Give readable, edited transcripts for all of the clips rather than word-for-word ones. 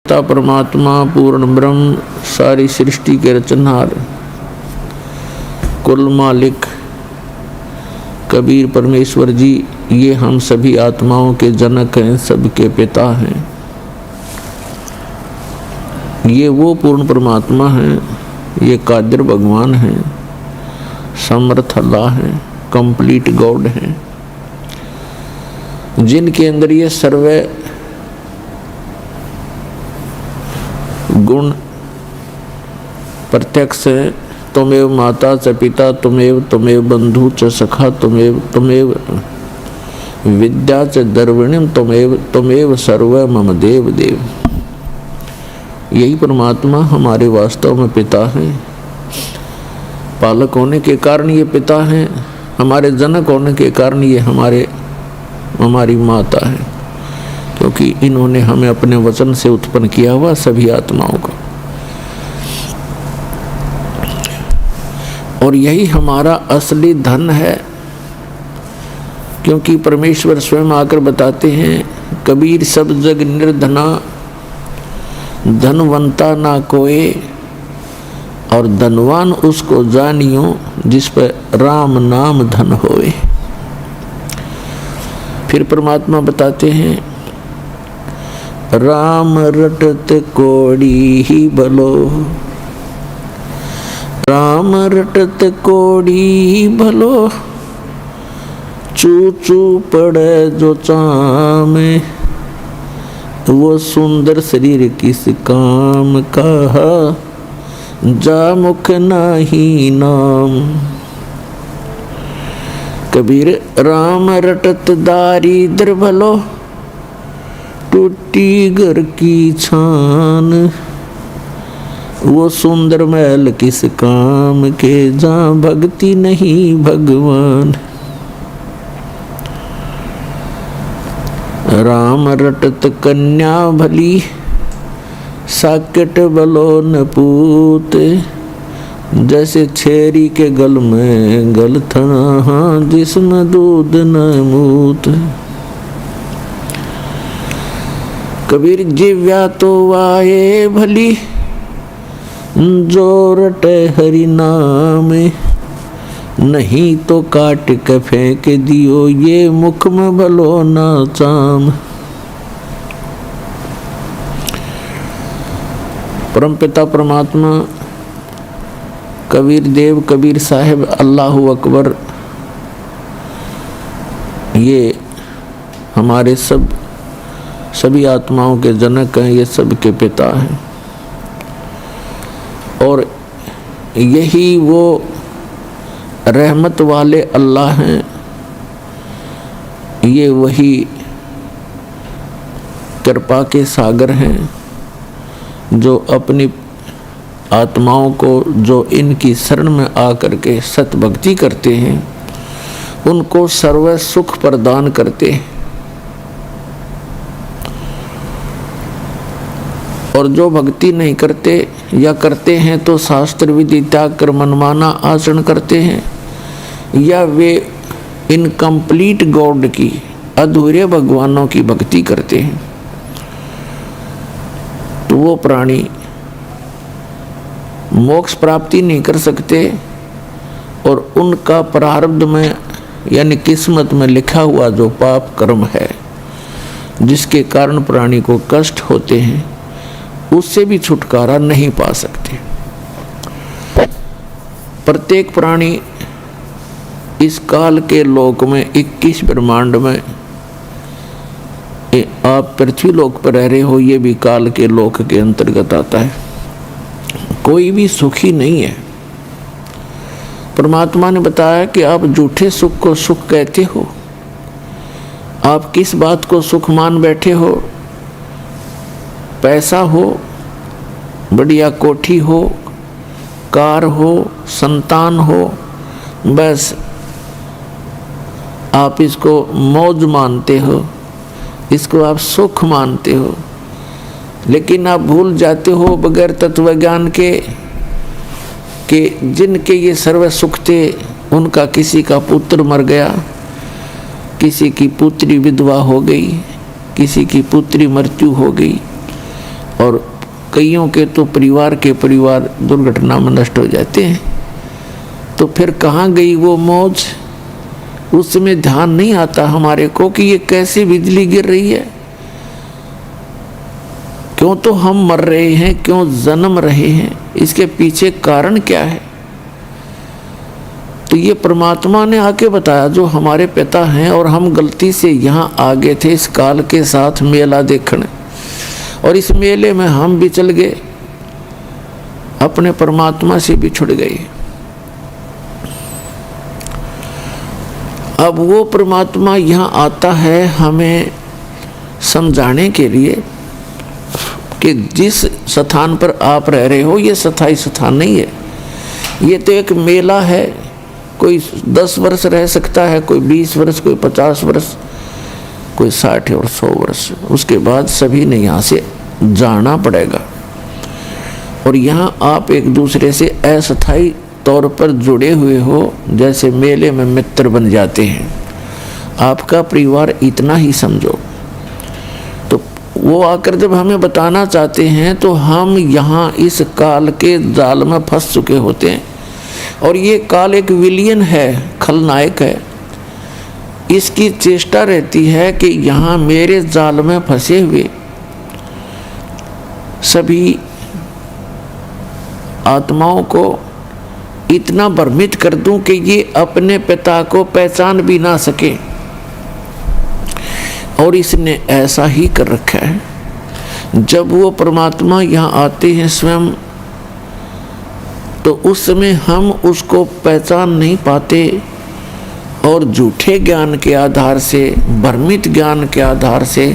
पिता परमात्मा पूर्ण ब्रह्म सारी सृष्टि के रचनहार कुल मालिक कबीर परमेश्वर जी, ये हम सभी आत्माओं के जनक हैं, सबके पिता हैं। ये वो पूर्ण परमात्मा हैं, ये कादिर भगवान हैं, समर्थ अल्लाह हैं, कंप्लीट गॉड हैं, जिनके अंदर ये सर्वे गुण प्रत्यक्ष है। तुमेव माता च पिता तुमेव बंधु च सखा तुमेव विद्या च द्रविणीम तुमेव सर्व मम देव देव। यही परमात्मा हमारे वास्तव में पिता हैं। पालक होने के कारण ये पिता हैं, हमारे जनक होने के कारण ये हमारी माता है, क्योंकि इन्होंने हमें अपने वचन से उत्पन्न किया हुआ सभी आत्माओं को। और यही हमारा असली धन है, क्योंकि परमेश्वर स्वयं आकर बताते हैं, कबीर सब जग निर्धना धनवंता ना कोई, और धनवान उसको जानियो जिस पर राम नाम धन होए। फिर परमात्मा बताते हैं, राम रटत कोड़ी ही भलो, राम रटत कोड़ी भलो, चू चू पड़े जो चामे, वो सुंदर शरीर किस काम का, जा मुख नाही नाम। कबीर राम रटत दारिद्र भलो, टूटी घर की छान, वो सुंदर महल किस काम के, जहाँ भक्ति नहीं भगवान। राम रटत कन्या भली, साकेट बलो न पूत, जैसे छेरी के गल में गल थना, जिसमें दूध न मूत। कबीर जिव्या तो वाये भली, जो रटे हरि नाम, नहीं तो काट के फेंक दियो, ये मुख में भलो ना चाम। परमपिता परमात्मा कबीर देव, कबीर साहिब, अल्लाहु अकबर, ये हमारे सभी आत्माओं के जनक हैं, ये सबके पिता हैं। और यही वो रहमत वाले अल्लाह हैं, ये वही कृपा के सागर हैं, जो अपनी आत्माओं को, जो इनकी शरण में आकर के सत भक्ति करते हैं, उनको सर्व सुख प्रदान करते हैं। और जो भक्ति नहीं करते या करते हैं तो शास्त्र विधि त्याग कर मनमाना आचरण करते हैं, या वे इनकम्प्लीट गॉड की, अधूरे भगवानों की भक्ति करते हैं, तो वो प्राणी मोक्ष प्राप्ति नहीं कर सकते। और उनका प्रारब्ध में यानी किस्मत में लिखा हुआ जो पाप कर्म है, जिसके कारण प्राणी को कष्ट होते हैं, उससे भी छुटकारा नहीं पा सकते। प्रत्येक प्राणी इस काल के लोक में 21 ब्रह्मांड में, आप पृथ्वी लोक पर रह रहे हो, ये भी काल के लोक के अंतर्गत आता है। कोई भी सुखी नहीं है। परमात्मा ने बताया कि आप झूठे सुख को सुख कहते हो। आप किस बात को सुख मान बैठे हो? पैसा हो, बढ़िया कोठी हो, कार हो, संतान हो, बस आप इसको मौज मानते हो, इसको आप सुख मानते हो। लेकिन आप भूल जाते हो बगैर तत्व ज्ञान के कि जिनके ये सर्व सुख थे, उनका किसी का पुत्र मर गया, किसी की पुत्री विधवा हो गई, किसी की पुत्री मृत्यु हो गई, और कईयों के तो परिवार के परिवार दुर्घटना में नष्ट हो जाते हैं। तो फिर कहाँ गई वो मौज? उसमें ध्यान नहीं आता हमारे को कि ये कैसे बिजली गिर रही है, क्यों तो हम मर रहे हैं, क्यों जन्म रहे हैं, इसके पीछे कारण क्या है। तो ये परमात्मा ने आके बताया, जो हमारे पिता हैं, और हम गलती से यहाँ आ गए थे इस काल के साथ मेला देखने, और इस मेले में हम भी चल गए, अपने परमात्मा से भी छुड़ गए। अब वो परमात्मा यहाँ आता है हमें समझाने के लिए कि जिस स्थान पर आप रह रहे हो ये स्थायी स्थान नहीं है, ये तो एक मेला है। कोई 10 वर्ष रह सकता है, कोई 20 वर्ष, कोई 50 वर्ष, कोई 60 और 100 वर्ष, उसके बाद सभी ने यहाँ से जाना पड़ेगा। और यहाँ आप एक दूसरे से अस्थायी तौर पर जुड़े हुए हो, जैसे मेले में मित्र बन जाते हैं। आपका परिवार इतना ही समझो। तो वो आकर जब हमें बताना चाहते हैं तो हम यहाँ इस काल के जाल में फंस चुके होते हैं, और ये काल एक विलियन है, खलनायक है। इसकी चेष्टा रहती है कि यहाँ मेरे जाल में फंसे हुए सभी आत्माओं को इतना भ्रमित कर दूं कि ये अपने पिता को पहचान भी ना सके। और इसने ऐसा ही कर रखा है। जब वो परमात्मा यहाँ आते हैं स्वयं, तो उस समय हम उसको पहचान नहीं पाते, और झूठे ज्ञान के आधार से, भ्रमित ज्ञान के आधार से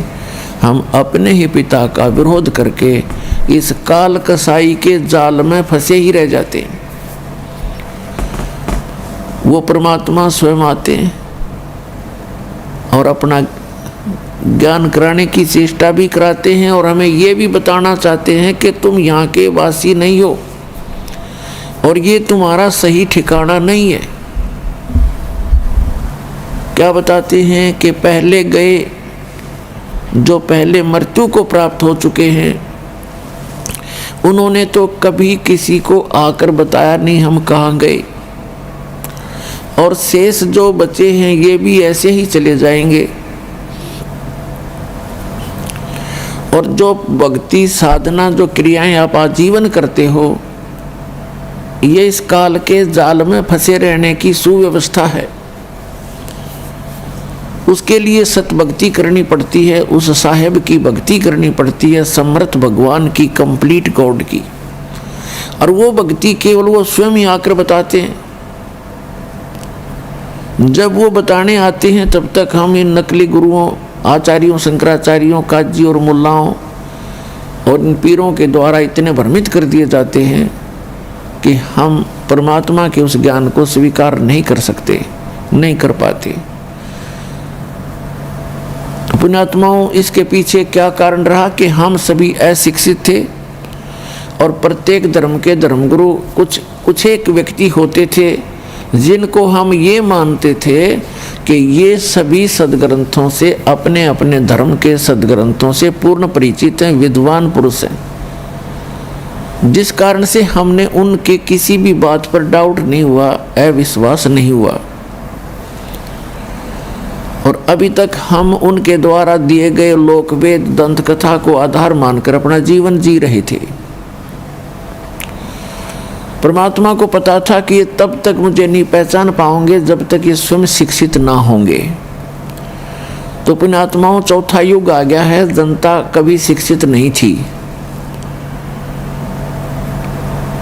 हम अपने ही पिता का विरोध करके इस काल कसाई के जाल में फंसे ही रह जाते हैं। वो परमात्मा स्वयं आते हैं और अपना ज्ञान कराने की चेष्टा भी कराते हैं, और हमें ये भी बताना चाहते हैं कि तुम यहाँ के वासी नहीं हो, और ये तुम्हारा सही ठिकाना नहीं है। क्या बताते हैं कि पहले गए, जो पहले मृत्यु को प्राप्त हो चुके हैं, उन्होंने तो कभी किसी को आकर बताया नहीं हम कहाँ गए, और शेष जो बचे हैं ये भी ऐसे ही चले जाएंगे। और जो भक्ति साधना, जो क्रियाएं आप आजीवन करते हो, ये इस काल के जाल में फंसे रहने की सुव्यवस्था है। उसके लिए सत भक्ति करनी पड़ती है, उस साहेब की भक्ति करनी पड़ती है, समर्थ भगवान की, कंप्लीट गॉड की। और वो भक्ति केवल वो स्वयं ही आकर बताते हैं। जब वो बताने आते हैं तब तक हम इन नकली गुरुओं, आचार्यों, शंकराचार्यों, काजी और मुल्लाओं और इन पीरों के द्वारा इतने भ्रमित कर दिए जाते हैं कि हम परमात्मा के उस ज्ञान को स्वीकार नहीं कर सकते, नहीं कर पाते। पुण्यात्माओं, इसके पीछे क्या कारण रहा कि हम सभी अशिक्षित थे, और प्रत्येक धर्म के धर्मगुरु कुछ एक व्यक्ति होते थे जिनको हम ये मानते थे कि ये सभी सदग्रंथों से, अपने अपने धर्म के सदग्रंथों से पूर्ण परिचित हैं, विद्वान पुरुष हैं, जिस कारण से हमने उनके किसी भी बात पर डाउट नहीं हुआ, अविश्वास नहीं हुआ। और अभी तक हम उनके द्वारा दिए गए लोकवेद, दंत कथा को आधार मानकर अपना जीवन जी रहे थे। परमात्मा को पता था कि ये तब तक मुझे नहीं पहचान पाओगे जब तक ये स्वयं शिक्षित ना होंगे। तो पुण्यात्माओं, चौथा युग आ गया है, जनता कभी शिक्षित नहीं थी,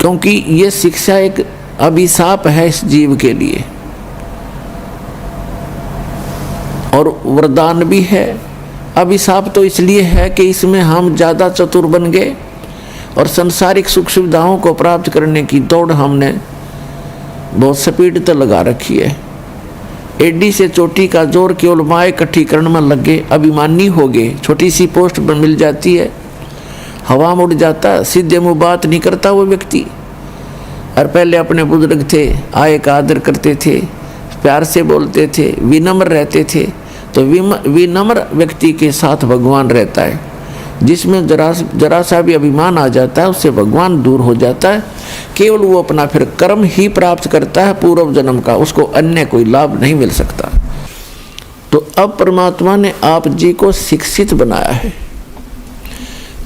क्योंकि ये शिक्षा एक अभिशाप है इस जीव के लिए, और वरदान भी है। अभिशाप तो इसलिए है कि इसमें हम ज़्यादा चतुर बन गए, और संसारिक सुख सुविधाओं को प्राप्त करने की दौड़ हमने बहुत स्पीड तो लगा रखी है। एडी से चोटी का जोर केवल माँ इकट्ठी करने में लग गए, अभिमानी हो गए। छोटी सी पोस्ट मिल जाती है, हवा में उड़ जाता, सीधे मुँह बात नहीं करता वो व्यक्ति। और पहले अपने बुजुर्ग थे, आए का आदर करते थे, प्यार से बोलते थे, विनम्र रहते थे। तो विनम्र व्यक्ति के साथ भगवान रहता है, जिसमें जरा सा भी अभिमान आ जाता है उससे भगवान दूर हो जाता है। केवल वो अपना फिर कर्म ही प्राप्त करता है पूर्व जन्म का, उसको अन्य कोई लाभ नहीं मिल सकता। तो अब परमात्मा ने आप जी को शिक्षित बनाया है।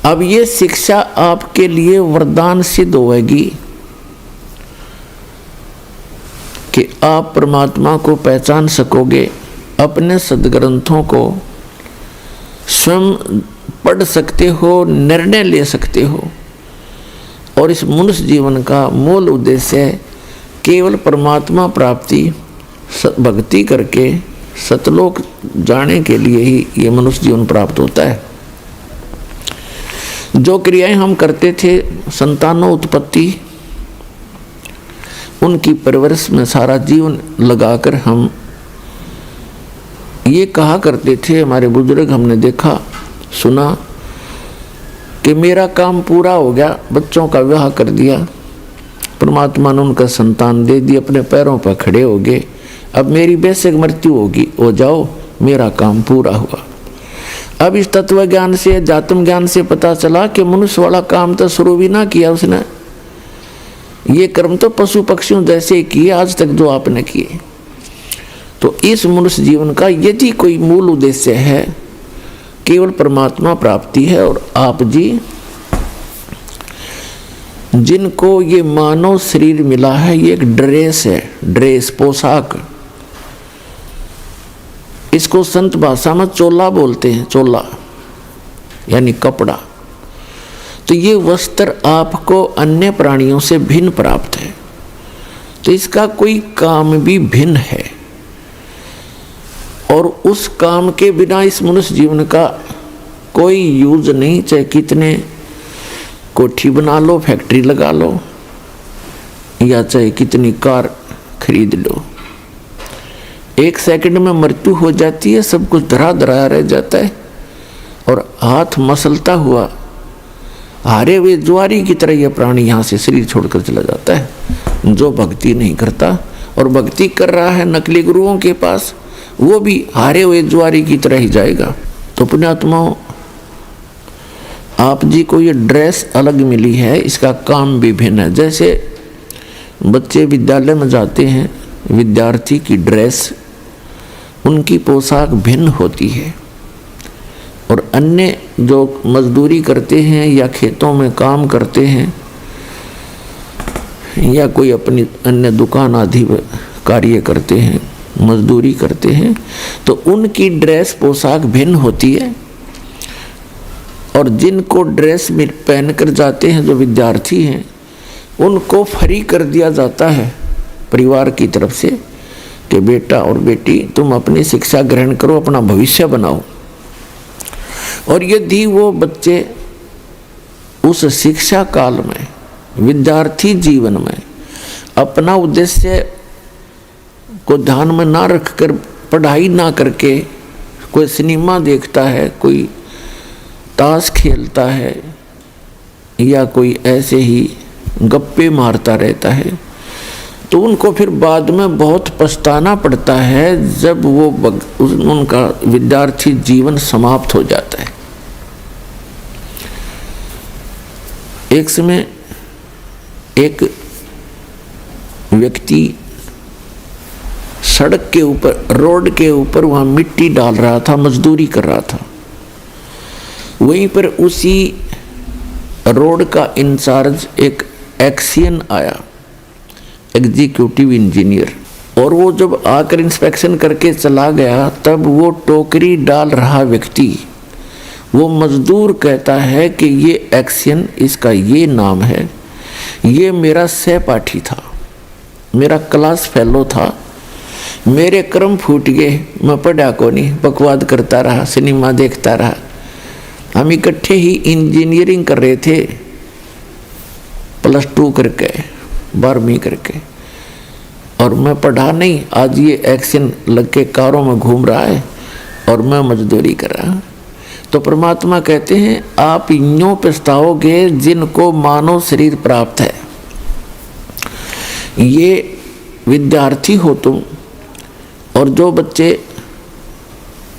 अब ये शिक्षा आपके लिए वरदान सिद्ध होगी कि आप परमात्मा को पहचान सकोगे, अपने सद्ग्रंथों को स्वयं पढ़ सकते हो, निर्णय ले सकते हो। और इस मनुष्य जीवन का मूल उद्देश्य है केवल परमात्मा प्राप्ति, भक्ति करके सतलोक जाने के लिए ही ये मनुष्य जीवन प्राप्त होता है। जो क्रियाएं हम करते थे, संतानों उत्पत्ति, उनकी परवरिश में सारा जीवन लगाकर हम ये कहा करते थे, हमारे बुजुर्ग, हमने देखा सुना कि मेरा काम पूरा हो गया, बच्चों का विवाह कर दिया, परमात्मा ने उनका संतान दे दिया, अपने पैरों पर खड़े हो गए, अब मेरी बेशक मृत्यु होगी, हो जाओ, मेरा काम पूरा हुआ। अब इस तत्व ज्ञान से, जातम ज्ञान से पता चला कि मनुष्य वाला काम तो शुरू भी ना किया उसने, ये कर्म तो पशु पक्षियों जैसे किए आज तक जो आपने किए। तो इस मनुष्य जीवन का यदि कोई मूल उद्देश्य है केवल परमात्मा प्राप्ति है। और आप जी जिनको ये मानव शरीर मिला है, ये एक ड्रेस है, ड्रेस पोशाक, इसको संत भाषा में चोला बोलते हैं, चोला यानी कपड़ा। तो ये वस्त्र आपको अन्य प्राणियों से भिन्न प्राप्त है, तो इसका कोई काम भी भिन्न है। और उस काम के बिना इस मनुष्य जीवन का कोई यूज नहीं, चाहे कितने कोठी बना लो, फैक्ट्री लगा लो, या चाहे कितनी कार खरीद लो, एक सेकंड में मृत्यु हो जाती है, सब कुछ धरा धराया रह जाता है और हाथ मसलता हुआ हारे हुए ज्वारी की तरह यह प्राणी यहाँ से शरीर छोड़कर चला जाता है। जो भक्ति नहीं करता और भक्ति कर रहा है नकली गुरुओं के पास, वो भी हारे हुए ज्वारी की तरह ही जाएगा। तो पुण्यात्माओं, आप जी को ये ड्रेस अलग मिली है, इसका काम भी भिन्न है। जैसे बच्चे विद्यालय में जाते हैं, विद्यार्थी की ड्रेस, उनकी पोशाक भिन्न होती है, और अन्य जो मजदूरी करते हैं या खेतों में काम करते हैं या कोई अपनी अन्य दुकान आदि कार्य करते हैं, मजदूरी करते हैं, तो उनकी ड्रेस पोशाक भिन्न होती है। और जिनको ड्रेस में पहनकर जाते हैं, जो विद्यार्थी हैं, उनको फ्री कर दिया जाता है परिवार की तरफ से कि बेटा और बेटी तुम अपनी शिक्षा ग्रहण करो, अपना भविष्य बनाओ। और यदि वो बच्चे उस शिक्षा काल में, विद्यार्थी जीवन में अपना उद्देश्य को ध्यान में ना रखकर, पढ़ाई ना करके कोई सिनेमा देखता है, कोई ताश खेलता है, या कोई ऐसे ही गप्पे मारता रहता है, तो उनको फिर बाद में बहुत पछताना पड़ता है जब वो उनका विद्यार्थी जीवन समाप्त हो जाता है। एक समय एक व्यक्ति सड़क के ऊपर, रोड के ऊपर वहाँ मिट्टी डाल रहा था, मजदूरी कर रहा था। वहीं पर उसी रोड का इंचार्ज एक एक्सियन आया, एग्जीक्यूटिव इंजीनियर, और वो जब आकर इंस्पेक्शन करके चला गया, तब वो टोकरी डाल रहा व्यक्ति, वो मजदूर कहता है कि ये एक्सियन, इसका ये नाम है, ये मेरा सहपाठी था, मेरा क्लास फेलो था, मेरे कर्म फूट गए, मैं पढ़ा को नहीं, बकवाद करता रहा, सिनेमा देखता रहा। हम इकट्ठे ही इंजीनियरिंग कर रहे थे, +2 करके, 12वीं करके, और मैं पढ़ा नहीं। आज ये एक्शन लग के कारों में घूम रहा है और मैं मजदूरी कर रहा। तो परमात्मा कहते हैं आप यूं पछताओगे जिनको मानव शरीर प्राप्त है। ये विद्यार्थी हो तुम, और जो बच्चे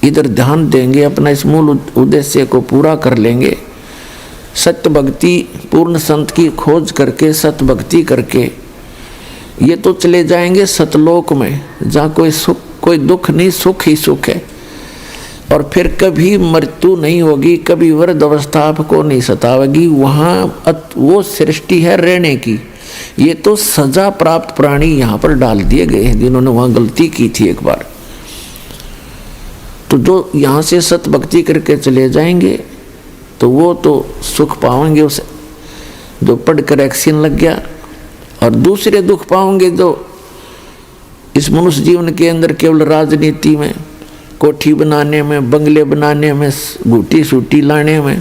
इधर ध्यान देंगे, अपना इस मूल उद्देश्य को पूरा कर लेंगे, सत्य भक्ति पूर्ण संत की खोज करके सत्य भक्ति करके ये तो चले जाएंगे सतलोक में, जहाँ कोई सुख कोई दुख नहीं, सुख ही सुख है। और फिर कभी मृत्यु नहीं होगी, कभी वृद्ध अवस्था आपको नहीं सतावेगी। वहाँ वो सृष्टि है रहने की। ये तो सजा प्राप्त प्राणी यहाँ पर डाल दिए गए हैं जिन्होंने वहाँ गलती की थी एक बार। तो जो यहाँ से सत भक्ति करके चले जाएंगे तो वो तो सुख पाएंगे उसे जो पढ़कर एक्सीन लग गया, और दूसरे दुख पाओगे जो इस मनुष्य जीवन के अंदर केवल राजनीति में, कोठी बनाने में, बंगले बनाने में, बूटी सूटी लाने में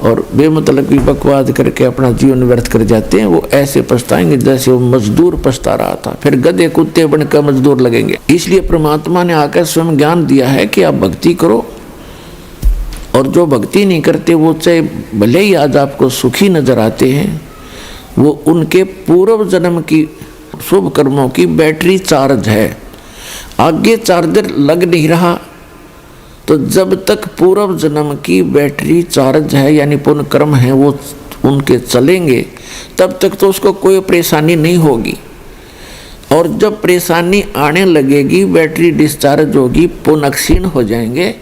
और बेमतलब की बकवाद करके अपना जीवन व्यर्थ कर जाते हैं। वो ऐसे पछताएंगे जैसे वो मजदूर पछता रहा था, फिर गधे कुत्ते बनकर मजदूर लगेंगे। इसलिए परमात्मा ने आकर स्वयं ज्ञान दिया है कि आप भक्ति करो, और जो भक्ति नहीं करते वो चाहे भले ही आज आपको सुखी नजर आते हैं, वो उनके पूर्व जन्म की शुभ कर्मों की बैटरी चार्ज है, आगे चार्जर लग नहीं रहा। तो जब तक पूर्व जन्म की बैटरी चार्ज है यानी पुण्य कर्म है वो उनके चलेंगे, तब तक तो उसको कोई परेशानी नहीं होगी। और जब परेशानी आने लगेगी, बैटरी डिस्चार्ज होगी, पुण्य क्षीण हो जाएंगे,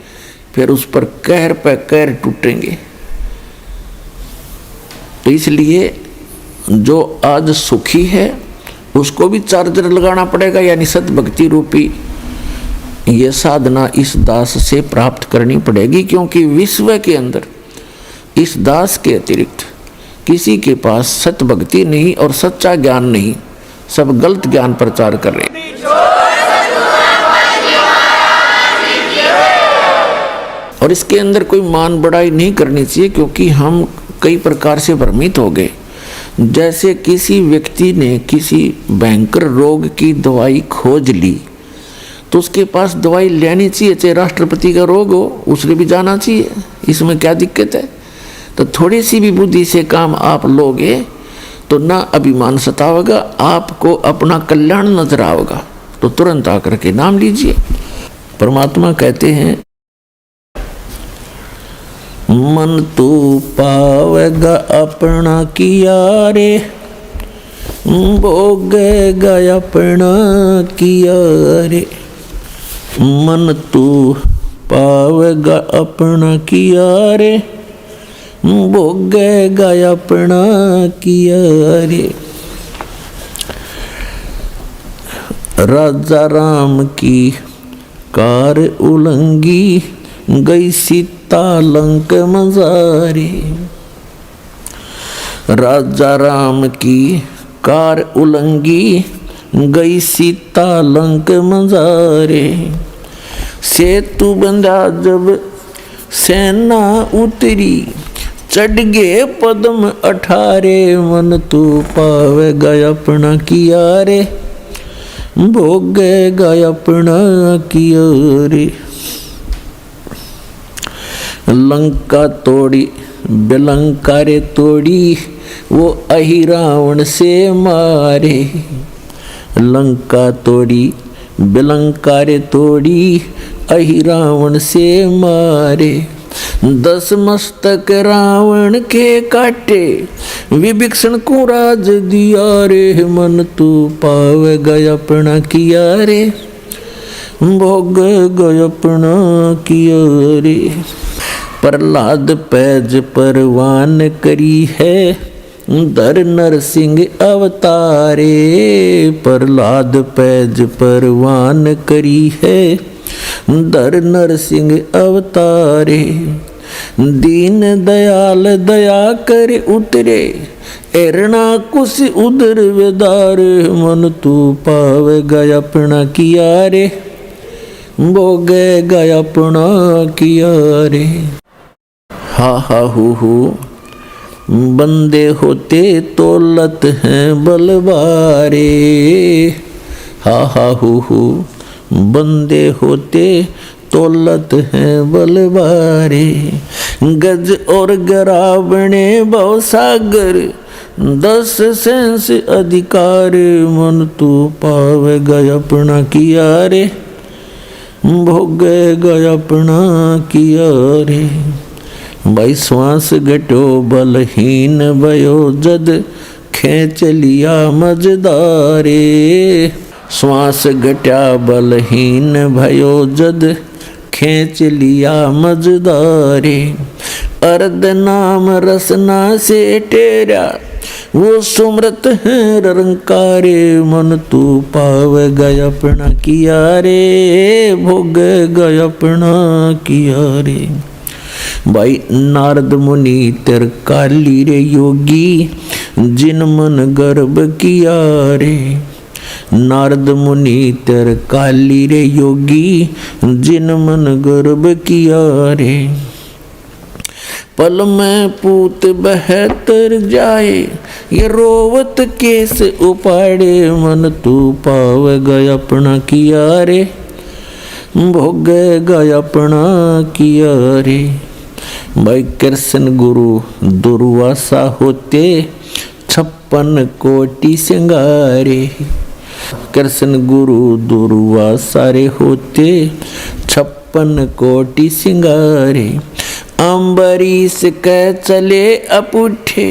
फिर उस पर कहर पे कहर टूटेंगे। तो इसलिए जो आज सुखी है उसको भी चार्जर लगाना पड़ेगा, यानी सद्भक्ति रूपी ये साधना इस दास से प्राप्त करनी पड़ेगी। क्योंकि विश्व के अंदर इस दास के अतिरिक्त किसी के पास सत्भक्ति नहीं और सच्चा ज्ञान नहीं, सब गलत ज्ञान प्रचार कर रहे हैं। और इसके अंदर कोई मान बढ़ाई नहीं करनी चाहिए, क्योंकि हम कई प्रकार से भ्रमित हो गए। जैसे किसी व्यक्ति ने किसी भयंकर रोग की दवाई खोज ली तो उसके पास दवाई लेनी चाहिए, चाहे राष्ट्रपति का रोग हो उसने भी जाना चाहिए, इसमें क्या दिक्कत है। तो थोड़ी सी भी बुद्धि से काम आप लोगे तो ना अभिमान सतावेगा, आपको अपना कल्याण नजर आएगा, तो तुरंत आकर के नाम लीजिए। परमात्मा कहते हैं मन तू पावेगा अपना किया रे, भोगेगा अपना किया रे। मन तू पावेगा अपना किया रे, भोगेगा अपना किया रे। राजा राम की कार उलंगी गई सीता लंक मजारे। राजा राम की कार उलंगी गई सीता लंक मजारे। सेतु बंधा जब सेना उतरी, चढ़ गए पद्म 18। मन तू पावेगा अपना किया रे, भोगेगा अपना किया रे। लंका तोड़ी बिलंका रे तोड़ी, वो अहि रावण से मारे। लंका तोड़ी बिलंका रे तोड़ी, अहि रावण से मारे। 10 मस्तक रावण के काटे, विभीषण को राज दिया रे। मन तू पावेगा अपना किया रे, भोगेगा अपना किया रे। प्रहलाद पैज परवान करी है, धर नरसिंह अवतारे। प्रहलाद पैज परवान करी है, धर नरसिंह अवतारे। दीन दयाल दया कर उतरे, एरना कुश उदर वेदार। मन तू पावेगा अपना किया रे, भोगेगा अपना किया रे। हा हा हु बंदे होते तौलत हैं बलवारे। हा हा हु बंदे होते तौलत हैं बलवारे। गज और गरावणे भव सागर, 10 सेंस अधिकार। मन तू पावेगा अपना किया रे, भोगेगा अपना किया रे। भाई श्वास घटो बलहीन भयो जद खेच लिया मजदारे। श्वास घटा बलहीन भयो जद खेच लिया मजदारे। अर्ध नाम रसना से टेरा वो सुमृत है रंकारे। मन तू पाव गया अपना किया रे। भोग गया अपना किया रे। भाई नारद मुनि तेर काली रे योगी जिन मन गर्भ किया रे। नारद मुनि तेर काली रे योगी जिन मन गर्भ किया रे। पल में पूत बहतर जाए ये रोवत केस उपाड़े। मन तू पाव गया अपना किया रे। भोग गया अपना किया रे। भाई कृष्ण गुरु दुर्वासा होते 56 कोटि सिंगारे। कृष्ण गुरु दुर्वासा रे होते 56 कोटि सिंगारे। अम्बरीश कह चले अपुठे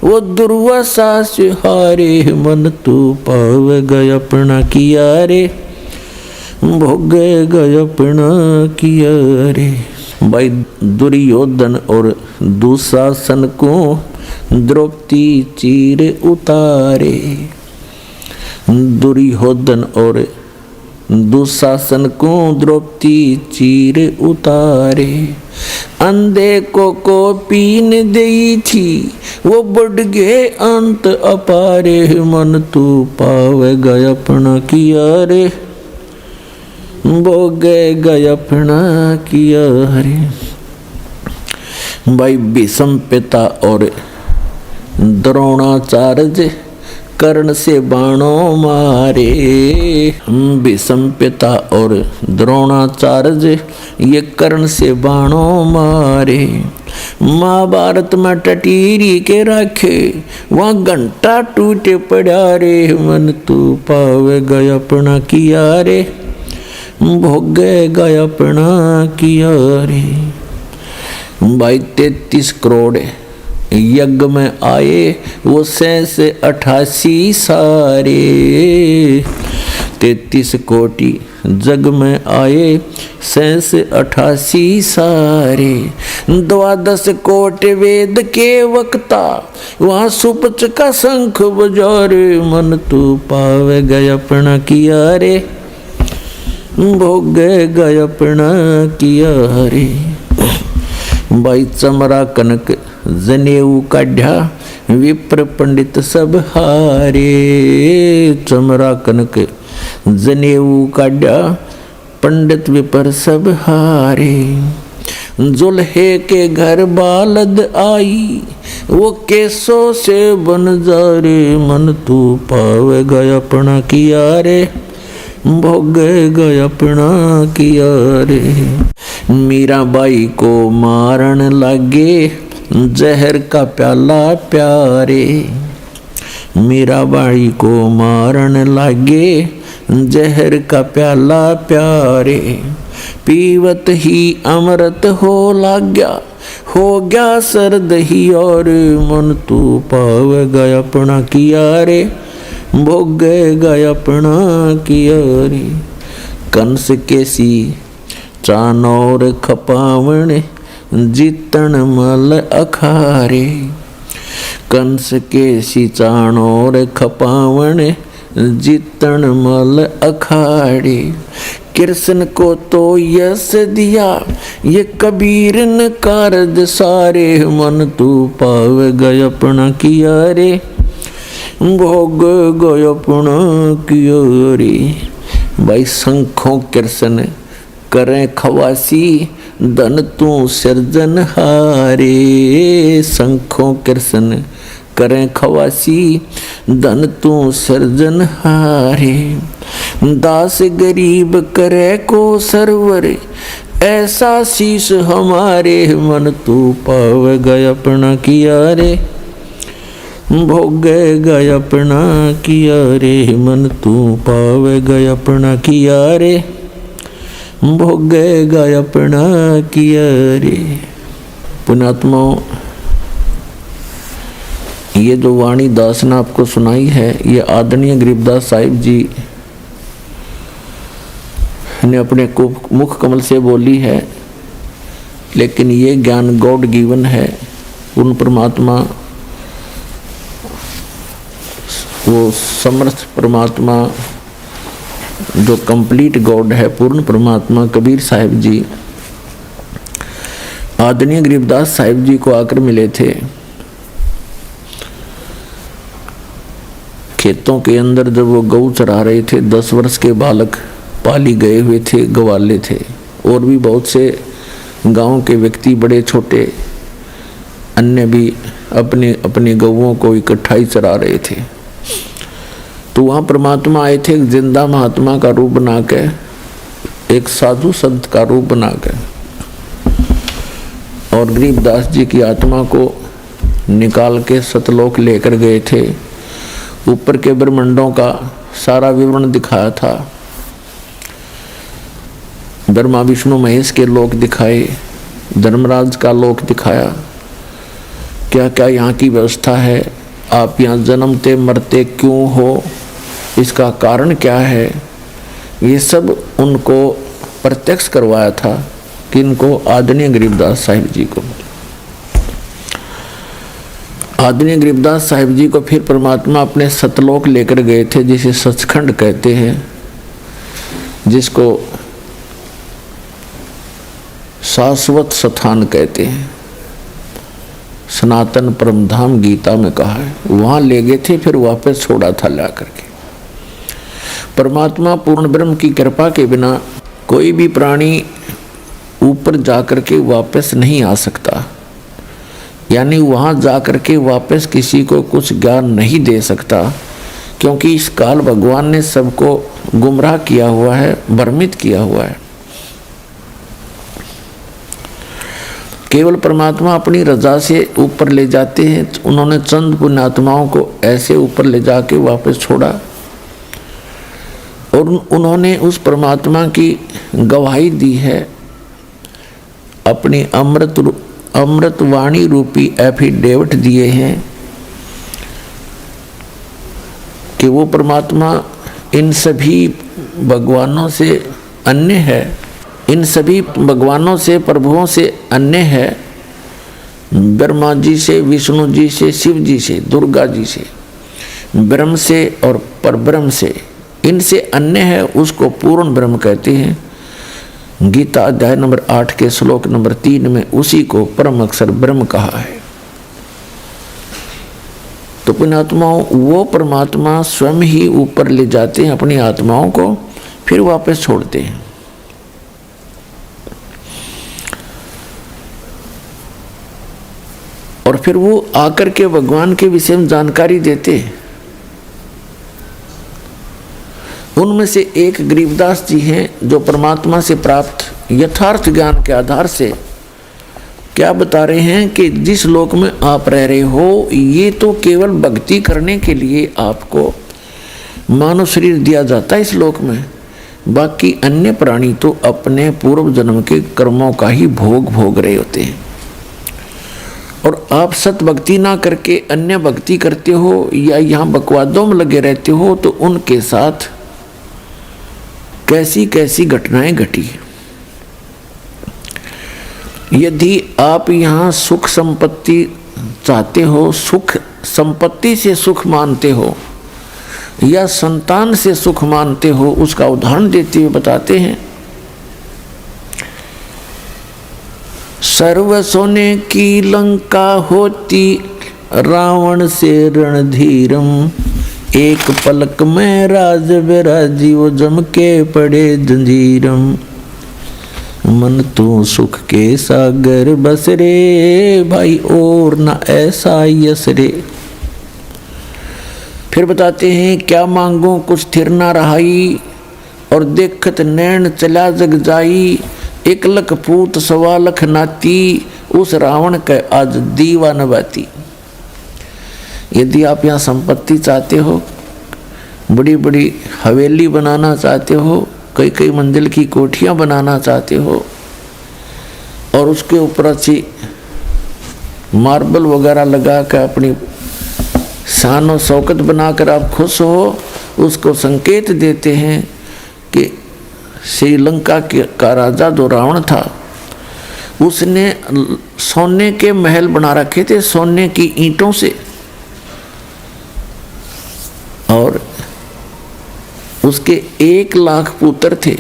वो दुर्वासा से हारे। मन तू पाव गया अपना किया रे। भोग गया अपना किया रे। भाई दुर्योधन और दुशासन को द्रौपदी चीर उतारे। दुर्योधन और दुशासन को द्रौपदी चीर उतारे। अंधे को पीन दी थी वो बढ़ गए अंत अपारे। मन तू पाव गया अपना किया रे। भोग गया अपना किया रे। भाई भीष्म पिता और द्रोणाचार्य कर्ण से बाणों मारे। भीष्म पिता और द्रोणाचार्य ये कर्ण से बाणों मारे। महाभारत में टटीरी के रखे वहाँ घंटा टूटे पड़ा रे। मन तू पाव गया अपना किया रे। भोग गया अपना किया रे। भाई 33 करोड़ यज्ञ में आए वो 88 सारे। 33 कोटि जग में आए 88 सारे। 12 कोटि वेद के वक्ता वहाँ सुपच का शंख बजारे। मन तू पाव गया अपना किया रे। भोग गया अपना किया रे। भाई चमरा कनक जनेऊ काढ़ा विप्र पंडित सब हारे। चमरा कनक जनेऊ काढ़ा पंडित विपर सब हारे। जुल्हे के घर बालद आई वो केसों से बन जा रे। मन तू पाव गया अपना किया रे। भोग गया अपना किया रे। मीराबाई को मारन लागे जहर का प्याला प्यारे। मीराबाई को मारन लागे जहर का प्याला प्यारे। पीवत ही अमृत हो गया सर्द ही और। मन तू पाव गया अपना किया रे। भोग गया अपना किया रे। कंस केसी चानौर खपावण जीतन मल अखारे। कंस केसी चानौर खपावण जीतन मल अखाड़े। कृष्ण को तो यश दिया ये कबीर न कारज सारे। मन तू पाव गया अपना किया रे। भोग गया अपना किया रे। भाई शंखों कृष्ण करें खवासी धन तू सृजन हारे। शंखों कृष्ण करें खवासी धन तू सृजन हारे। दास गरीब करे को सरवर ऐसा शीश हमारे। मन तू पाव गया अपना किया रे। भोग गया अपना किया रे। मन तू पाव गया अपना किया रे। भोगेगा अपना किया रे। पुण्यात्माओं, ये जो वाणी दास ने आपको सुनाई है, ये आदरणीय गरीबदास साहिब जी ने अपने मुख कमल से बोली है, लेकिन ये ज्ञान गॉड गिवन है। पूर्ण परमात्मा, वो समर्थ परमात्मा जो कंप्लीट गॉड है, पूर्ण परमात्मा कबीर साहिब जी आदरणीय गरीबदास साहिब जी को आकर मिले थे। खेतों के अंदर जब वो गऊ चरा रहे थे, 10 वर्ष के बालक पाली गए हुए थे, गवाले थे, और भी बहुत से गांव के व्यक्ति बड़े छोटे अन्य भी अपने अपने गऊओं को इकट्ठा ही चरा रहे थे। तो वहाँ परमात्मा आए थे, एक जिंदा महात्मा का रूप बना के, एक साधु संत का रूप बना के, और गरीबदास जी की आत्मा को निकाल के सतलोक लेकर गए थे। ऊपर के ब्रह्मांडों का सारा विवरण दिखाया था, ब्रह्मा विष्णु महेश के लोक दिखाए, धर्मराज का लोक दिखाया, क्या क्या यहाँ की व्यवस्था है, आप यहाँ जन्मते मरते क्यों हो, इसका कारण क्या है, ये सब उनको प्रत्यक्ष करवाया था। किनको? आदरणीय गरीबदास साहिब जी को। आदरणीय गरीबदास साहिब जी को फिर परमात्मा अपने सतलोक लेकर गए थे, जिसे सचखंड कहते हैं, जिसको शाश्वत स्थान कहते हैं, सनातन परमधाम गीता में कहा है। वहां ले गए थे, फिर वापस छोड़ा था ला करके। परमात्मा पूर्ण ब्रह्म की कृपा के बिना कोई भी प्राणी ऊपर जाकर के वापस नहीं आ सकता, यानी वहां जाकर के वापस किसी को कुछ ज्ञान नहीं दे सकता, क्योंकि इस काल भगवान ने सबको गुमराह किया हुआ है, भ्रमित किया हुआ है। केवल परमात्मा अपनी रजा से ऊपर ले जाते हैं। उन्होंने चंद पुण्यात्माओं को ऐसे ऊपर ले जाके वापस छोड़ा, और उन्होंने उस परमात्मा की गवाही दी है, अपनी अमृत वाणी रूपी एफिडेविट दिए हैं कि वो परमात्मा इन सभी भगवानों से अन्य है, इन सभी भगवानों से, प्रभुओं से अन्य है। ब्रह्मा जी से, विष्णु जी से, शिव जी से, दुर्गा जी से, ब्रह्म से और परब्रह्म से, इनसे अन्य है, उसको पूर्ण ब्रह्म कहते हैं। गीता अध्याय नंबर 8 के श्लोक नंबर 3 में उसी को परम अक्षर ब्रह्म कहा है। तो पुण्यात्माओं, वो परमात्मा स्वयं ही ऊपर ले जाते हैं अपनी आत्माओं को, फिर वापस छोड़ते हैं। और फिर वो आकर के भगवान के विषय में जानकारी देते हैं। उनमें से एक गरीबदास जी हैं, जो परमात्मा से प्राप्त यथार्थ ज्ञान के आधार से क्या बता रहे हैं कि जिस लोक में आप रह रहे हो, ये तो केवल भक्ति करने के लिए आपको मानव शरीर दिया जाता है इस लोक में। बाकी अन्य प्राणी तो अपने पूर्व जन्म के कर्मों का ही भोग रहे होते हैं। और आप सत भक्ति ना करके अन्य भक्ति करते हो या यहाँ बकवादों में लगे रहते हो, तो उनके साथ कैसी कैसी घटनाएं घटी। यदि आप यहाँ सुख संपत्ति चाहते हो, सुख संपत्ति से सुख मानते हो या संतान से सुख मानते हो, उसका उदाहरण देते हुए बताते हैं। सर्व सोने की लंका होती रावण से रणधीरम, एक पलक में राज विराजी वो जम के पड़े जंजीरम। मन तू सुख के सागर बस रे भाई, और ना ऐसा यस रे। फिर बताते हैं, क्या मांगो कुछ थिर ना रहाई, और देखत नैन चला जग जाई। 1 लख पूत 1.25 लाख नाती, उस रावण के आज दीवा नबाती। यदि आप यहाँ संपत्ति चाहते हो, बड़ी बड़ी हवेली बनाना चाहते हो, कई कई मंजिल की कोठियां बनाना चाहते हो और उसके ऊपर अच्छी मार्बल वगैरह लगा कर अपनी शान और शौकत बनाकर आप खुश हो, उसको संकेत देते हैं कि श्रीलंका का राजा जो रावण था उसने सोने के महल बना रखे थे, सोने की ईंटों से, और उसके 1 लाख पुत्र थे।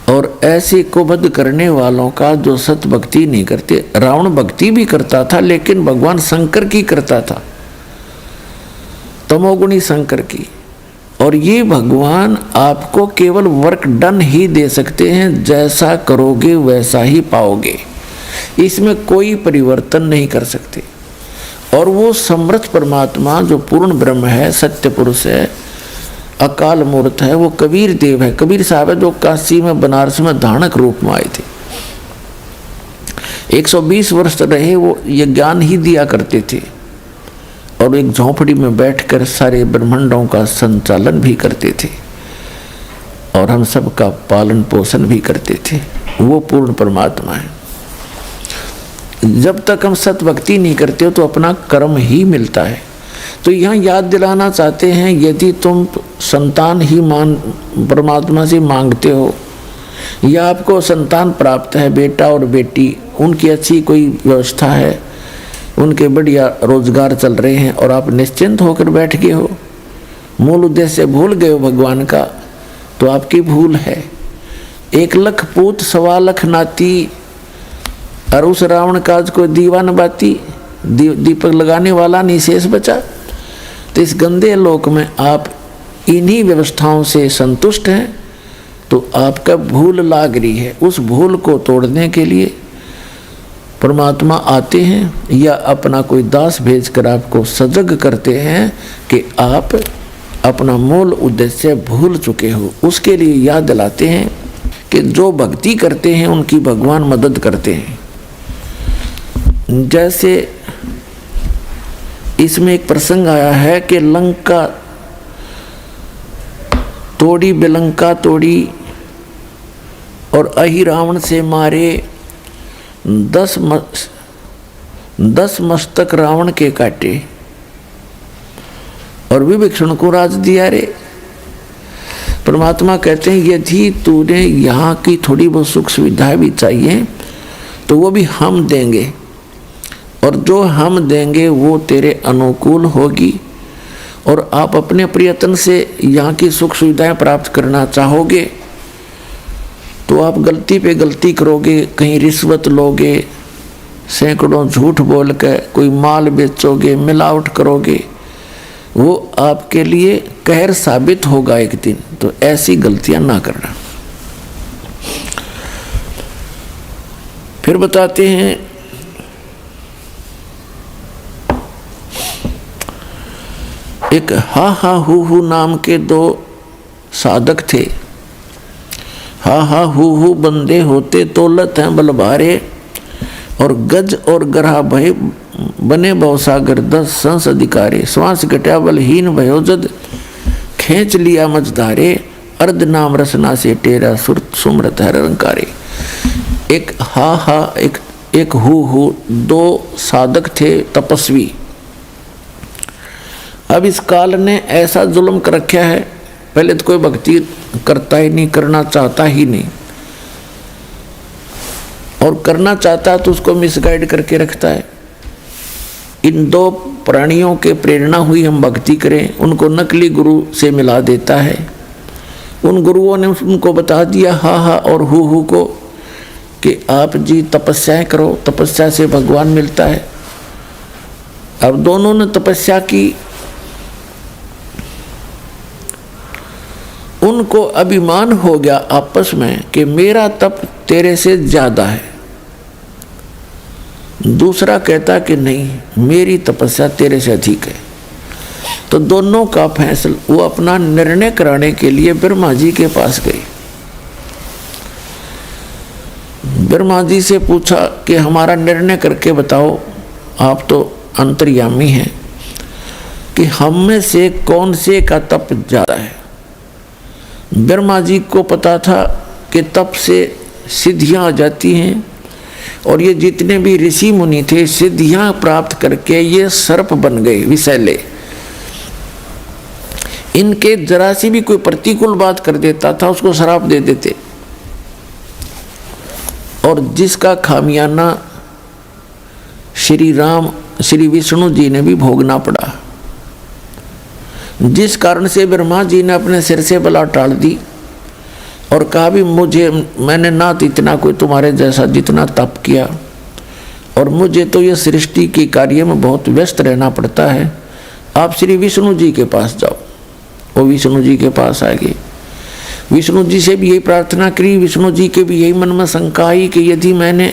और ऐसे कुबद करने वालों का जो सत भक्ति नहीं करते, रावण भक्ति भी करता था लेकिन भगवान शंकर की करता था, तमोगुणी शंकर की। और ये भगवान आपको केवल वर्क डन ही दे सकते हैं, जैसा करोगे वैसा ही पाओगे, इसमें कोई परिवर्तन नहीं कर सकते। और वो समर्थ परमात्मा जो पूर्ण ब्रह्म है, सत्य पुरुष है, अकाल मूर्त है, वो कबीर देव है। कबीर साहब है जो काशी में बनारस में धानक रूप में आए थे, 120 वर्ष रहे, वो ये ज्ञान ही दिया करते थे और एक झोंपड़ी में बैठकर सारे ब्रह्मांडों का संचालन भी करते थे और हम सब का पालन पोषण भी करते थे। वो पूर्ण परमात्मा है। जब तक हम सत भक्ति नहीं करते हो तो अपना कर्म ही मिलता है। तो यहाँ याद दिलाना चाहते हैं, यदि तुम संतान ही परमात्मा से मांगते हो या आपको संतान प्राप्त है, बेटा और बेटी, उनकी अच्छी कोई व्यवस्था है, उनके बढ़िया रोजगार चल रहे हैं और आप निश्चिंत होकर बैठ गए हो, मूल उद्देश्य भूल गए हो भगवान का, तो आपकी भूल है। 1 लाख पूत 1.25 लाख नाती, और उस रावण काज को दीवान बाती, दीपक लगाने वाला नहीं शेष बचा। तो इस गंदे लोक में आप इन्हीं व्यवस्थाओं से संतुष्ट हैं, तो आपका भूल लाग रही है। उस भूल को तोड़ने के लिए परमात्मा आते हैं या अपना कोई दास भेजकर आपको सजग करते हैं कि आप अपना मूल उद्देश्य भूल चुके हो। उसके लिए याद दिलाते हैं कि जो भक्ति करते हैं उनकी भगवान मदद करते हैं। जैसे इसमें एक प्रसंग आया है कि लंका तोड़ी, बिलंका तोड़ी और अहि रावण से मारे, 10 मस्तक रावण के काटे और विभीषण को राज दिया रे। परमात्मा कहते हैं यदि तूने यहाँ की थोड़ी बहुत सुख सुविधाएं भी चाहिए तो वो भी हम देंगे, और जो हम देंगे वो तेरे अनुकूल होगी। और आप अपने प्रयत्न से यहाँ की सुख सुविधाएं प्राप्त करना चाहोगे तो आप गलती पे गलती करोगे, कहीं रिश्वत लोगे, सैकड़ों झूठ बोल के कोई माल बेचोगे, मिलावट करोगे, वो आपके लिए कहर साबित होगा एक दिन। तो ऐसी गलतियां ना करना। फिर बताते हैं, एक हा हा हु नाम के 2 साधक थे। हा हा हु बंदे होते तोलत हैं बल भारे, और गज और गरहा भय बने भवसागर 10 संस अधिकारे। श्वास घटा बलहीन भयो जद खींच लिया मझधारे, अर्ध नाम रसना से टेरा सुरत सुमरत हर रंकारे। एक हा हा एक हु 2 साधक थे तपस्वी। अब इस काल ने ऐसा जुल्म कर रखा है, पहले तो कोई भक्ति करता ही नहीं, करना चाहता ही नहीं, और करना चाहता है तो उसको मिसगाइड करके रखता है। इन 2 प्राणियों के प्रेरणा हुई हम भक्ति करें, उनको नकली गुरु से मिला देता है। उन गुरुओं ने उनको बता दिया हा हा और हु को कि आप जी तपस्याएं करो, तपस्या से भगवान मिलता है। अब दोनों ने तपस्या की, उनको अभिमान हो गया आपस में कि मेरा तप तेरे से ज्यादा है। दूसरा कहता कि नहीं, मेरी तपस्या तेरे से अधिक है। तो दोनों का फैसला, वो अपना निर्णय कराने के लिए ब्रह्मा जी के पास गए। ब्रह्मा जी से पूछा कि हमारा निर्णय करके बताओ, आप तो अंतर्यामी हैं, कि हम में से कौन से का तप ज्यादा है। ब्रह्मा जी को पता था कि तप से सिद्धियां आ जाती हैं, और ये जितने भी ऋषि मुनि थे सिद्धियां प्राप्त करके ये सर्प बन गए विषैले। इनके जरा सी भी कोई प्रतिकूल बात कर देता था उसको श्राप दे देते, और जिसका खामियाना श्री विष्णु जी ने भी भोगना पड़ा, जिस कारण से ब्रह्मा जी ने अपने सिर से बला टाल दी और कहा भी मैंने ना तो इतना कोई तुम्हारे जैसा जितना तप किया, और मुझे तो ये सृष्टि के कार्य में बहुत व्यस्त रहना पड़ता है, आप श्री विष्णु जी के पास जाओ। वो विष्णु जी के पास आ गए, विष्णु जी से भी यही प्रार्थना करी, विष्णु जी के भी यही मन में शंका आई कि यदि मैंने,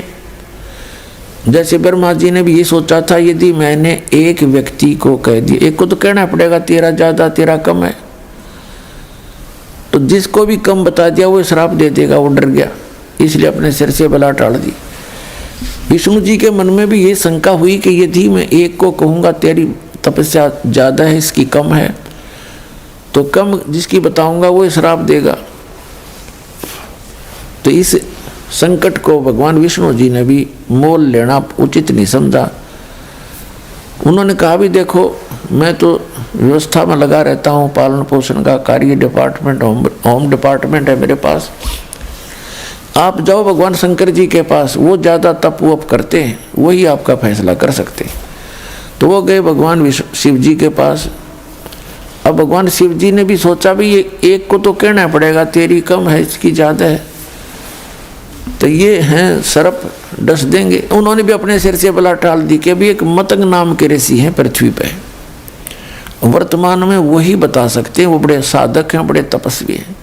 जैसे ब्रह्मा जी ने भी ये सोचा था, यदि मैंने एक व्यक्ति को कह दिया, एक को तो कहना पड़ेगा तेरा ज़्यादा तेरा कम है, तो जिसको भी कम बता दिया वो श्राप दे देगा, वो डर गया, इसलिए अपने सिर से बला टाल दी। विष्णु जी के मन में भी ये शंका हुई कि यदि मैं एक को कहूँगा तेरी तपस्या ज़्यादा है इसकी कम है, तो कम जिसकी बताऊँगा वो श्राप देगा। तो इस संकट को भगवान विष्णु जी ने भी मोल लेना उचित नहीं समझा। उन्होंने कहा भी देखो मैं तो व्यवस्था में लगा रहता हूँ, पालन पोषण का कार्य डिपार्टमेंट, होम डिपार्टमेंट है मेरे पास, आप जाओ भगवान शंकर जी के पास, वो ज़्यादा तप वप करते हैं, वही आपका फैसला कर सकते हैं। तो वो गए भगवान शिव जी के पास। अब भगवान शिव जी ने भी सोचा भी ये एक को तो कहना पड़ेगा तेरी कम है इसकी ज़्यादा है, तो ये हैं सर्प डस देंगे। उन्होंने भी अपने सिर से बला टाल दी कि अभी एक मतंग नाम के ऋषि हैं पृथ्वी पे, वर्तमान में वही बता सकते हैं, वो बड़े साधक हैं, बड़े तपस्वी हैं,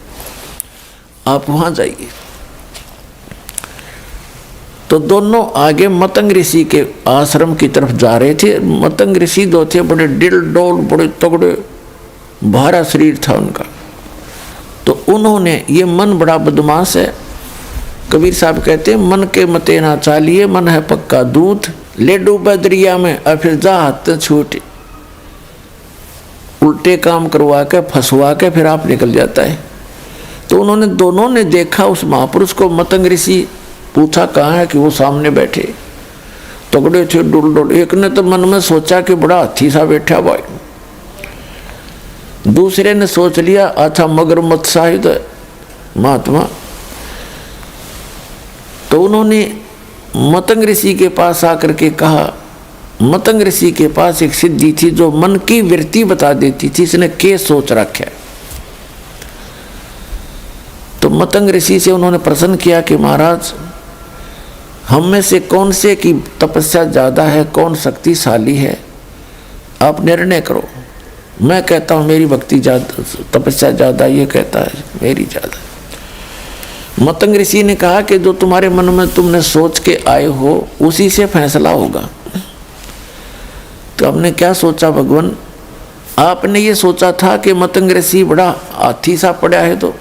आप वहाँ जाइए। तो दोनों आगे मतंग ऋषि के आश्रम की तरफ जा रहे थे। मतंग ऋषि दो थे, बड़े डिल डोल, बड़े तगड़े, भारा शरीर था उनका। तो उन्होंने, ये मन बड़ा बदमाश है, कबीर साहब कहते हैं मन के मते ना चालिए, मन है पक्का दूध, ले डूबा दरिया में और फिर जा हाथ छूटे, उल्टे काम करवा के फंसवा के फिर आप निकल जाता है। तो उन्होंने दोनों ने देखा उस महापुरुष को। मतंग ऋषि पूछा कहाँ है, कि वो सामने बैठे तगड़े थे, डुल डुल। एक ने तो मन में सोचा कि बड़ा हाथी सा बैठा भाई, दूसरे ने सोच लिया अच्छा मगरमच्छ शायद महात्मा। तो उन्होंने मतंग ऋषि के पास आकर के कहा, मतंग ऋषि के पास एक सिद्धि थी जो मन की वृत्ति बता देती थी, इसने क्या सोच रखा है। तो मतंग ऋषि से उन्होंने प्रश्न किया कि महाराज हम में से कौन से की तपस्या ज़्यादा है, कौन शक्तिशाली है, आप निर्णय करो। मैं कहता हूँ मेरी भक्ति ज़्यादा, तपस्या ज़्यादा, ये कहता है मेरी ज़्यादा। मतंग ऋषि ने कहा कि जो तुम्हारे मन में तुमने सोच के आए हो उसी से फैसला होगा। तो आपने क्या सोचा भगवान? आपने ये सोचा था कि मतंग ऋषि बड़ा हाथी सा पड़ा है, तो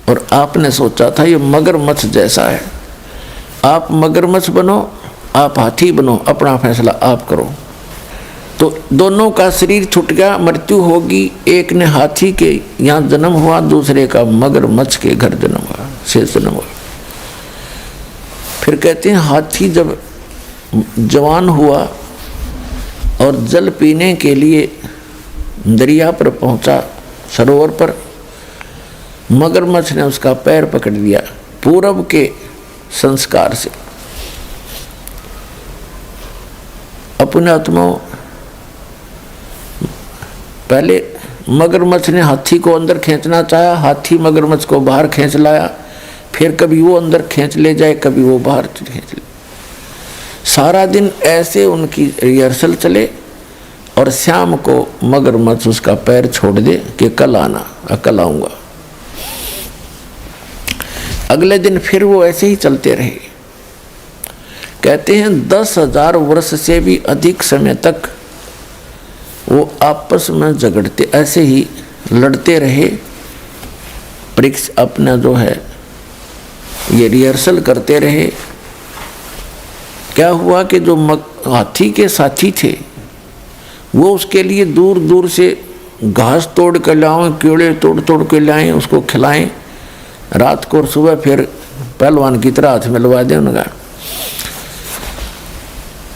और आपने सोचा था ये मगरमच्छ जैसा है। आप मगरमच्छ बनो, आप हाथी बनो, अपना फैसला आप करो। तो दोनों का शरीर छूट गया, मृत्यु होगी। एक ने हाथी के यहाँ जन्म हुआ, दूसरे का मगरमच्छ के घर जन्म हुआ, शेष जन्म हुआ। फिर कहते हैं हाथी जब जवान हुआ और जल पीने के लिए दरिया पर पहुंचा, सरोवर पर, मगरमच्छ ने उसका पैर पकड़ लिया पूरब के संस्कार से। अपने आत्माओं, पहले मगरमच्छ ने हाथी को अंदर खींचना चाहा, हाथी मगरमच्छ को बाहर खींच लाया, फिर कभी वो अंदर खींच ले जाए, कभी वो बाहर खींच ले। सारा दिन ऐसे उनकी रिहर्सल चले और शाम को मगरमच्छ उसका पैर छोड़ दे कि कल आना, कल आऊँगा। अगले दिन फिर वो ऐसे ही चलते रहे। कहते हैं 10,000 वर्ष से भी अधिक समय तक वो आपस में झगड़ते, ऐसे ही लड़ते रहे। परीक्षा अपना जो है ये रिहर्सल करते रहे। क्या हुआ कि जो हाथी के साथी थे वो उसके लिए दूर दूर से घास तोड़ के लाएं, कीड़े तोड़ तोड़ के लाएं, उसको खिलाएं रात को, और सुबह फिर पहलवान की तरह हाथ मिलवा दें उनका।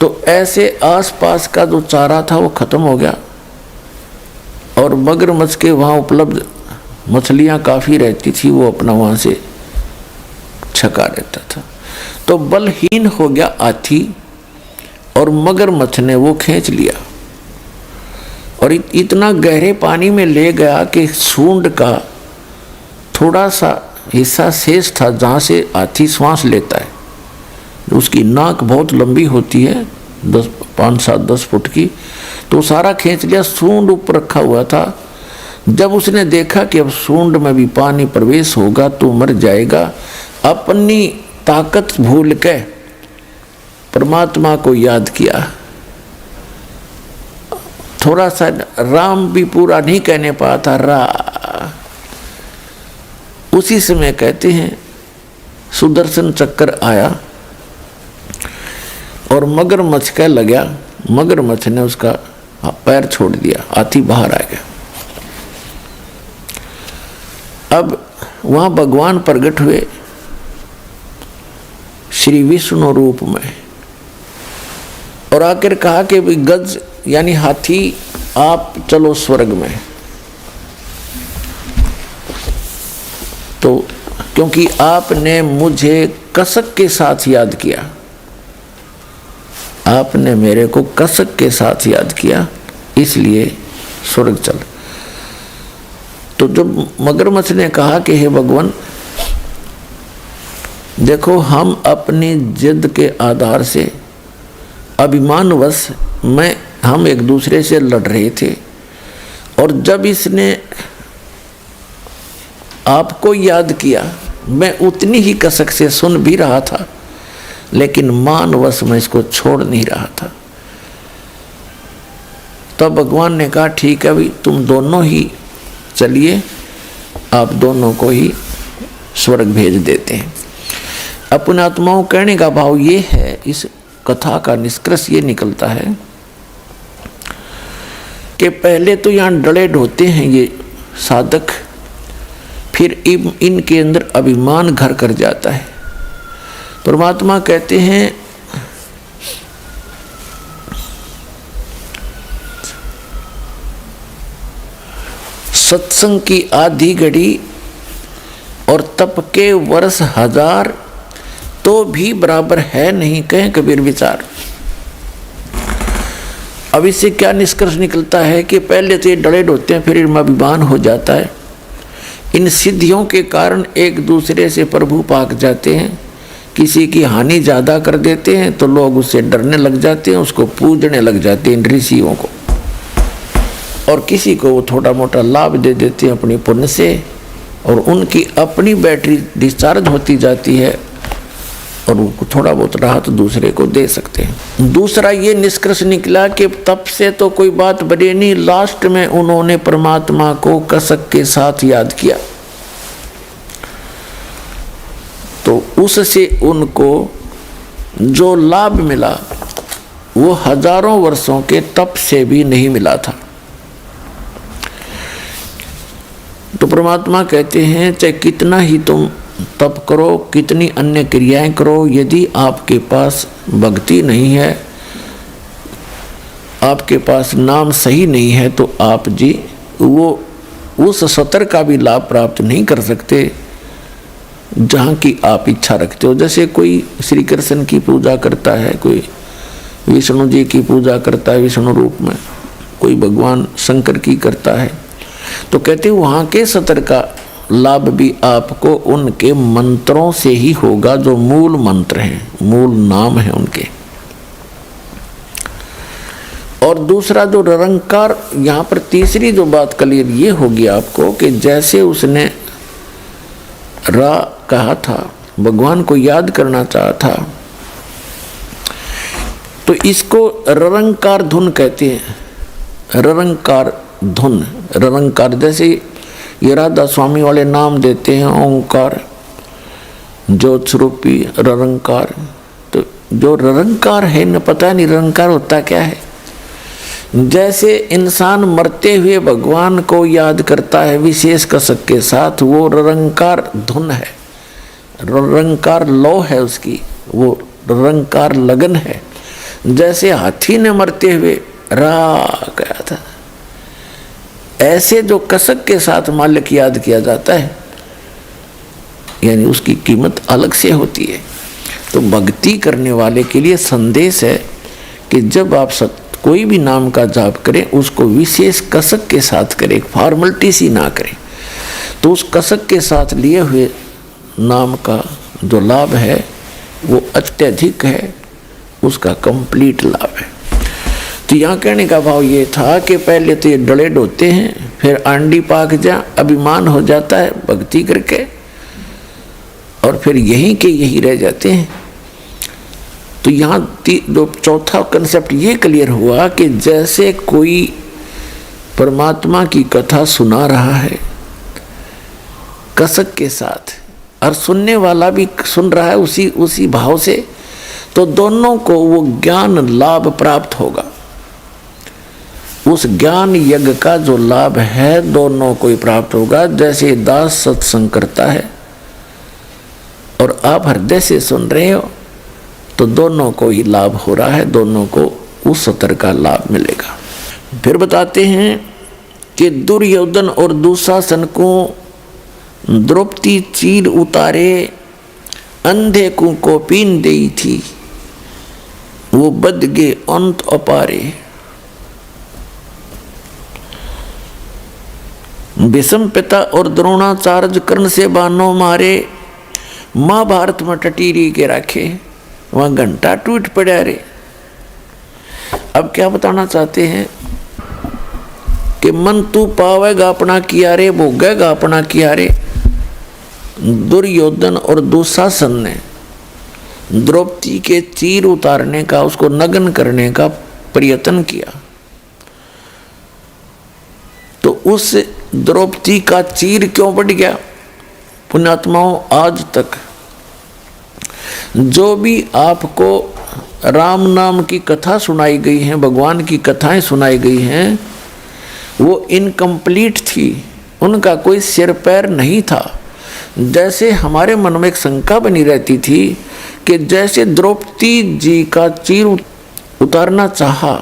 तो ऐसे आसपास का जो चारा था वो खत्म हो गया, और मगरमच्छ के वहाँ उपलब्ध मछलियाँ काफ़ी रहती थी, वो अपना वहाँ से छका रहता था। तो बलहीन हो गया हाथी, और मगरमच्छ ने वो खींच लिया और इतना गहरे पानी में ले गया कि सूंड का थोड़ा सा हिस्सा शेष था, जहाँ से हाथी श्वास लेता है। उसकी नाक बहुत लंबी होती है, 5-7-10 फुट की, तो सारा खींच लिया। सूंड ऊपर रखा हुआ था। जब उसने देखा कि अब सूंड में भी पानी प्रवेश होगा तो मर जाएगा, अपनी ताकत भूल के परमात्मा को याद किया। थोड़ा सा राम भी पूरा नहीं कहने पाता, रा। उसी समय कहते हैं सुदर्शन चक्र आया और मगरमच्छ का लगा। मगरमच्छ ने उसका पैर छोड़ दिया, हाथी बाहर आ गया। अब वहां भगवान प्रकट हुए श्री विष्णु रूप में, और आकर कहा कि गज यानी हाथी आप चलो स्वर्ग में। तो क्योंकि आपने मुझे कसक के साथ याद किया, आपने मेरे को कसक के साथ याद किया, इसलिए स्वर्ग चल। तो जब मगरमच्छ ने कहा कि हे भगवान, देखो हम अपनी जिद के आधार से अभिमानवश हम एक दूसरे से लड़ रहे थे, और जब इसने आपको याद किया मैं उतनी ही कसक से सुन भी रहा था, लेकिन मानवश मैं इसको छोड़ नहीं रहा था। तब भगवान ने कहा ठीक है भाई, तुम दोनों ही चलिए, आप दोनों को ही स्वर्ग भेज देते हैं। अपने आत्माओं कहने का भाव ये है, इस कथा का निष्कर्ष ये निकलता है कि पहले तो यहाँ डरे ढोते हैं ये साधक, फिर इनके अंदर अभिमान घर कर जाता है। परमात्मा कहते हैं सत्संग की आधी घड़ी और तप के वर्ष 1000 तो भी बराबर है नहीं, कहें कबीर विचार। अब इससे क्या निष्कर्ष निकलता है कि पहले तो ये डरे ढोते हैं, फिर इनमें अभिमान हो जाता है। इन सिद्धियों के कारण एक दूसरे से प्रभु पाक जाते हैं, किसी की हानि ज़्यादा कर देते हैं तो लोग उससे डरने लग जाते हैं, उसको पूजने लग जाते हैं इन ऋषियों को, और किसी को वो थोड़ा मोटा लाभ दे देते हैं अपनी पुण्य से, और उनकी अपनी बैटरी डिस्चार्ज होती जाती है और उनको थोड़ा बहुत राहत दूसरे को दे सकते हैं। दूसरा ये निष्कर्ष निकला कि तब से तो कोई बात बनी नहीं, लास्ट में उन्होंने परमात्मा को कसक के साथ याद किया, तो उससे उनको जो लाभ मिला वो हजारों वर्षों के तप से भी नहीं मिला था। तो परमात्मा कहते हैं चाहे कितना ही तुम तप करो, कितनी अन्य क्रियाएं करो, यदि आपके पास भक्ति नहीं है, आपके पास नाम सही नहीं है, तो आप जी वो उस सतर का भी लाभ प्राप्त नहीं कर सकते जहाँ की आप इच्छा रखते हो। जैसे कोई श्री कृष्ण की पूजा करता है, कोई विष्णु जी की पूजा करता है विष्णु रूप में, कोई भगवान शंकर की करता है, तो कहते वहाँ के सतर का लाभ भी आपको उनके मंत्रों से ही होगा, जो मूल मंत्र हैं, मूल नाम है उनके। और दूसरा जो निरंकार, यहाँ पर तीसरी जो बात क्लियर ये होगी आपको कि जैसे उसने रा कहा था, भगवान को याद करना चाहा था, तो इसको निरंकार धुन कहते हैं। निरंकार धुन, निरंकार जैसे ये राधा स्वामी वाले नाम देते हैं ओंकार, ज्योत स्वरूपी निरंकार। तो जो निरंकार है न, पता नहीं निरंकार होता क्या है। जैसे इंसान मरते हुए भगवान को याद करता है विशेष कसक के साथ, वो रंकार धुन है, रंकार लौ है उसकी, वो रंकार लगन है। जैसे हाथी ने मरते हुए रा गया था, ऐसे जो कसक के साथ मालिक याद किया जाता है, यानी उसकी कीमत अलग से होती है। तो भक्ति करने वाले के लिए संदेश है कि जब आप कोई भी नाम का जाप करें, उसको विशेष कसक के साथ करें, फॉर्मेलिटी सी ना करें। तो उस कसक के साथ लिए हुए नाम का जो लाभ है वो अत्यधिक है, उसका कंप्लीट लाभ है। तो यहाँ कहने का भाव ये था कि पहले तो ये डले ढोते हैं, फिर आंडी पाक जा अभिमान हो जाता है भक्ति करके, और फिर यहीं के यही रह जाते हैं। तो यहाँ जो चौथा कंसेप्ट ये क्लियर हुआ कि जैसे कोई परमात्मा की कथा सुना रहा है कसक के साथ, और सुनने वाला भी सुन रहा है उसी भाव से, तो दोनों को वो ज्ञान लाभ प्राप्त होगा। उस ज्ञान यज्ञ का जो लाभ है दोनों को ही प्राप्त होगा। जैसे दास सत्संग करता है और आप हृदय से सुन रहे हो, तो दोनों को ही लाभ हो रहा है, दोनों को उस सतर का लाभ मिलेगा। फिर बताते हैं कि दुर्योधन और दुशासन को द्रौपदी चीर उतारे, अंधे को पीन देई थी, वो बद गे अंत अपारे। भीष्म पिता और द्रोणाचार्य कर्ण से बानों मारे, महाभारत में टटीरी के रखे, वहां घंटा टूट पड़ा रे। अब क्या बताना चाहते हैं कि मन तू पावेगा अपना किया रे, भोगेगा अपना किया रे। दुर्योधन और दुशासन ने द्रौपदी के चीर उतारने का, उसको नग्न करने का प्रयत्न किया, तो उस द्रौपदी का चीर क्यों बढ़ गया? पुण्यात्माओं, आज तक जो भी आपको राम नाम की कथा सुनाई गई है, भगवान की कथाएं सुनाई गई हैं, वो इनकम्प्लीट थी, उनका कोई सिर पैर नहीं था। जैसे हमारे मन में एक शंका बनी रहती थी कि जैसे द्रौपदी जी का चीर उतारना चाहा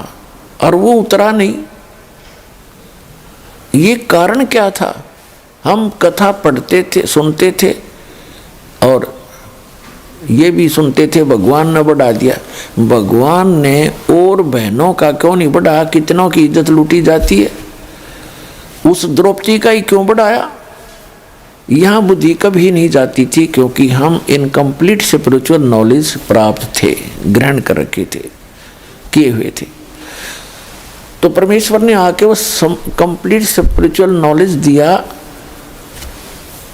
और वो उतरा नहीं, ये कारण क्या था? हम कथा पढ़ते थे, सुनते थे, और ये भी सुनते थे भगवान ने बढ़ा दिया। भगवान ने और बहनों का क्यों नहीं बढ़ाया? कितनों की इज्जत लूटी जाती है, उस द्रौपदी का ही क्यों बढ़ाया? यहाँ बुद्धि कभी नहीं जाती थी, क्योंकि हम इनकम्प्लीट स्पिरिचुअल नॉलेज प्राप्त थे, ग्रहण कर रखे थे, किए हुए थे। तो परमेश्वर ने आके वो कंप्लीट स्पिरिचुअल नॉलेज दिया,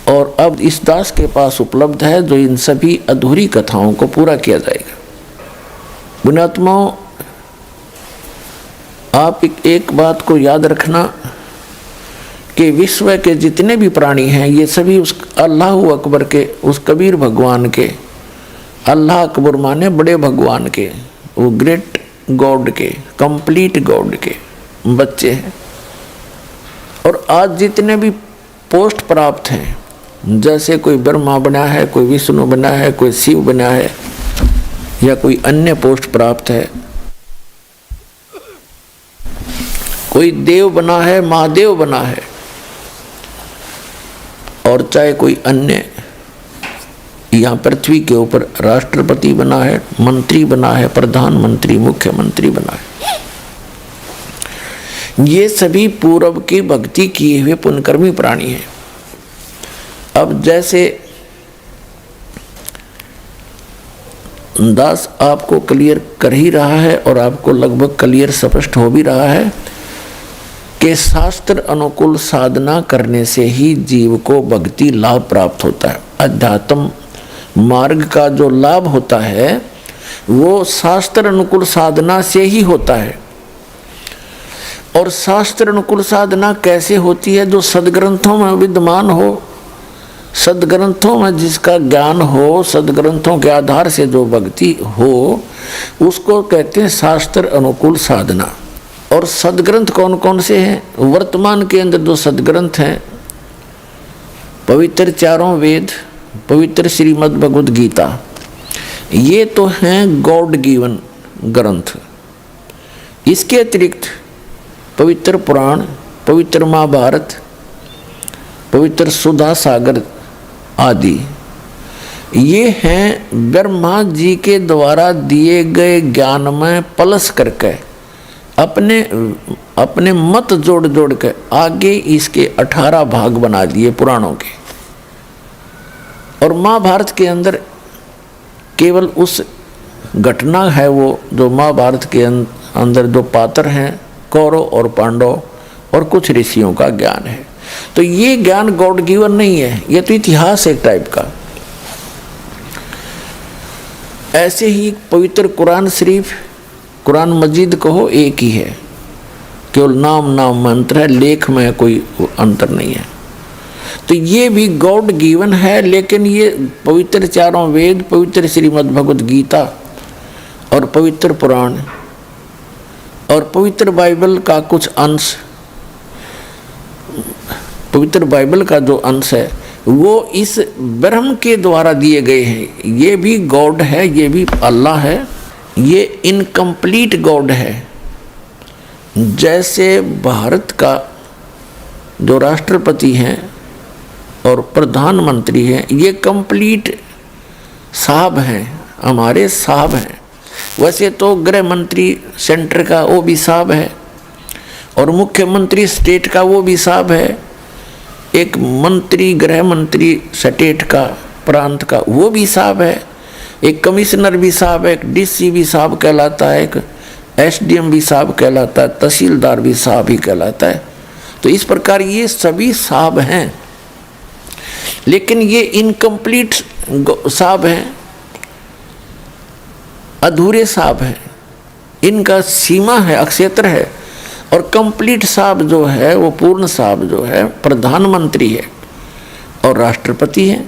और अब इस दास के पास उपलब्ध है जो इन सभी अधूरी कथाओं को पूरा किया जाएगा। पुण्यात्माओं, आप एक बात को याद रखना कि विश्व के जितने भी प्राणी हैं, ये सभी उस अल्लाह अकबर के, उस कबीर भगवान के, अल्लाह अकबर माने बड़े भगवान के, वो ग्रेट गॉड के, कंप्लीट गॉड के बच्चे हैं। और आज जितने भी पोस्ट प्राप्त हैं, जैसे कोई ब्रह्मा बना है, कोई विष्णु बना है, कोई शिव बना है, या कोई अन्य पोस्ट प्राप्त है, कोई देव बना है, महादेव बना है, और चाहे कोई अन्य यहाँ पृथ्वी के ऊपर राष्ट्रपति बना है, मंत्री बना है, प्रधानमंत्री, मुख्यमंत्री बना है, ये सभी पूर्व की भक्ति किए हुए पुण्यकर्मी प्राणी हैं। अब जैसे दास आपको क्लियर कर ही रहा है, और आपको लगभग क्लियर स्पष्ट हो भी रहा है कि शास्त्र अनुकूल साधना करने से ही जीव को भक्ति लाभ प्राप्त होता है। अध्यात्म मार्ग का जो लाभ होता है वो शास्त्र अनुकूल साधना से ही होता है। और शास्त्र अनुकूल साधना कैसे होती है? जो सदग्रंथों में विद्यमान हो, सदग्रंथों में जिसका ज्ञान हो, सदग्रंथों के आधार से जो भक्ति हो, उसको कहते हैं शास्त्र अनुकूल साधना। और सदग्रंथ कौन कौन से हैं? वर्तमान के अंदर जो सदग्रंथ हैं, पवित्र चारों वेद, पवित्र श्रीमद् भगवद गीता, ये तो हैं गॉड गिवन ग्रंथ। इसके अतिरिक्त पवित्र पुराण, पवित्र महाभारत, पवित्र सुधा सागर आदि, ये हैं ब्रह्मा जी के द्वारा दिए गए ज्ञान में प्लस करके अपने मत जोड़ जोड़ के आगे इसके 18 भाग बना दिए पुराणों के। और महाभारत के अंदर केवल उस घटना है वो जो महाभारत के अंदर जो पात्र हैं कौरव और पांडव और कुछ ऋषियों का ज्ञान है। तो ये ज्ञान गॉड गिवन नहीं है, ये तो इतिहास एक टाइप का। ऐसे ही पवित्र कुरान शरीफ, कुरान मजीद कहो एक ही है, केवल नाम नाम मंत्र है, लेख में कोई अंतर नहीं है। तो ये भी गॉड गिवन है, लेकिन ये पवित्र चारों वेद, पवित्र श्रीमद् भगवद गीता और पवित्र पुराण और पवित्र बाइबल का कुछ अंश, पवित्र बाइबल का जो अंश है वो इस ब्रह्म के द्वारा दिए गए हैं। ये भी गॉड है, ये भी अल्लाह है, ये इनकम्प्लीट गॉड है। जैसे भारत का जो राष्ट्रपति हैं और प्रधानमंत्री हैं, ये कंप्लीट साहब हैं, हमारे साहब हैं। वैसे तो गृह मंत्री सेंटर का वो भी साहब है, और मुख्यमंत्री स्टेट का वो भी साहब है, एक मंत्री गृह मंत्री स्टेट का प्रांत का वो भी साहब है, एक कमिश्नर भी साहब है, एक डीसी भी साहब कहलाता है, एक एसडीएम भी साहब कहलाता है, तहसीलदार भी साहब ही कहलाता है। तो इस प्रकार ये सभी साहब हैं, लेकिन ये इनकम्प्लीट साहब हैं, अधूरे साहब हैं, इनका सीमा है, अक्षेत्र है। और कंप्लीट साहब जो है वो पूर्ण साहब जो है प्रधानमंत्री है और राष्ट्रपति है।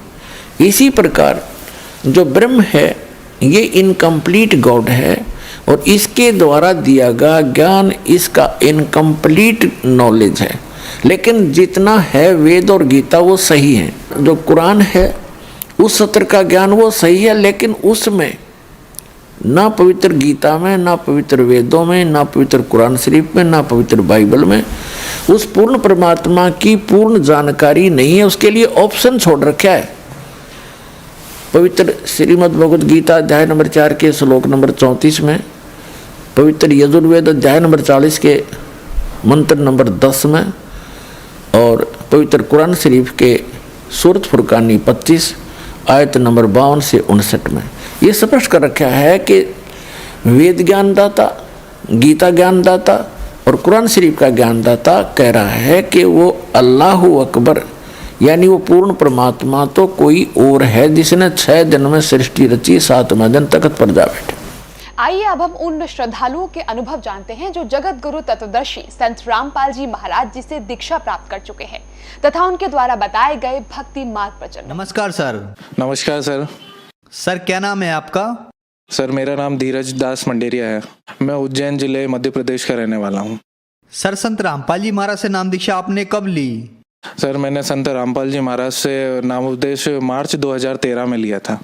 इसी प्रकार जो ब्रह्म है ये इनकम्प्लीट गॉड है, और इसके द्वारा दिया गया ज्ञान इसका इनकम्प्लीट नॉलेज है। लेकिन जितना है वेद और गीता वो सही है, जो कुरान है उस सत्र का ज्ञान वो सही है, लेकिन उसमें ना पवित्र गीता में, ना पवित्र वेदों में, ना पवित्र कुरान शरीफ में, ना पवित्र बाइबल में उस पूर्ण परमात्मा की पूर्ण जानकारी नहीं है। उसके लिए ऑप्शन छोड़ रखा है। पवित्र श्रीमद् भगवद गीता अध्याय नंबर 4 के श्लोक नंबर 34 में, पवित्र यजुर्वेद अध्याय नंबर 40 के मंत्र नंबर 10 में, और पवित्र कुरान शरीफ के सूरत फुरकानी 25 आयत नंबर 52 से 59 में ये स्पष्ट कर रखा है कि वेद ज्ञानदाता, गीता ज्ञानदाता और कुरान शरीफ का ज्ञानदाता कह रहा है कि वो अल्लाह अकबर, यानी वो पूर्ण परमात्मा तो कोई और है जिसने 6 दिन में सृष्टि रची, 7वें दिन तख्त पर जा बैठे। आइए अब हम उन श्रद्धालुओं के अनुभव जानते हैं जो जगत गुरु तत्वदर्शी संत रामपाल जी महाराज जी से दीक्षा प्राप्त कर चुके हैं तथा उनके द्वारा बताए गए भक्ति मार्ग पर चलना। नमस्कार सर। नमस्कार सर। सर क्या नाम है आपका? सर मेरा नाम धीरज दास मंडेरिया है। मैं उज्जैन जिले मध्य प्रदेश का रहने वाला हूँ। सर संत रामपाल जी महाराज से नाम दीक्षा आपने कब ली? सर मैंने संत रामपाल जी महाराज से नाम उपदेश मार्च 2013 में लिया था।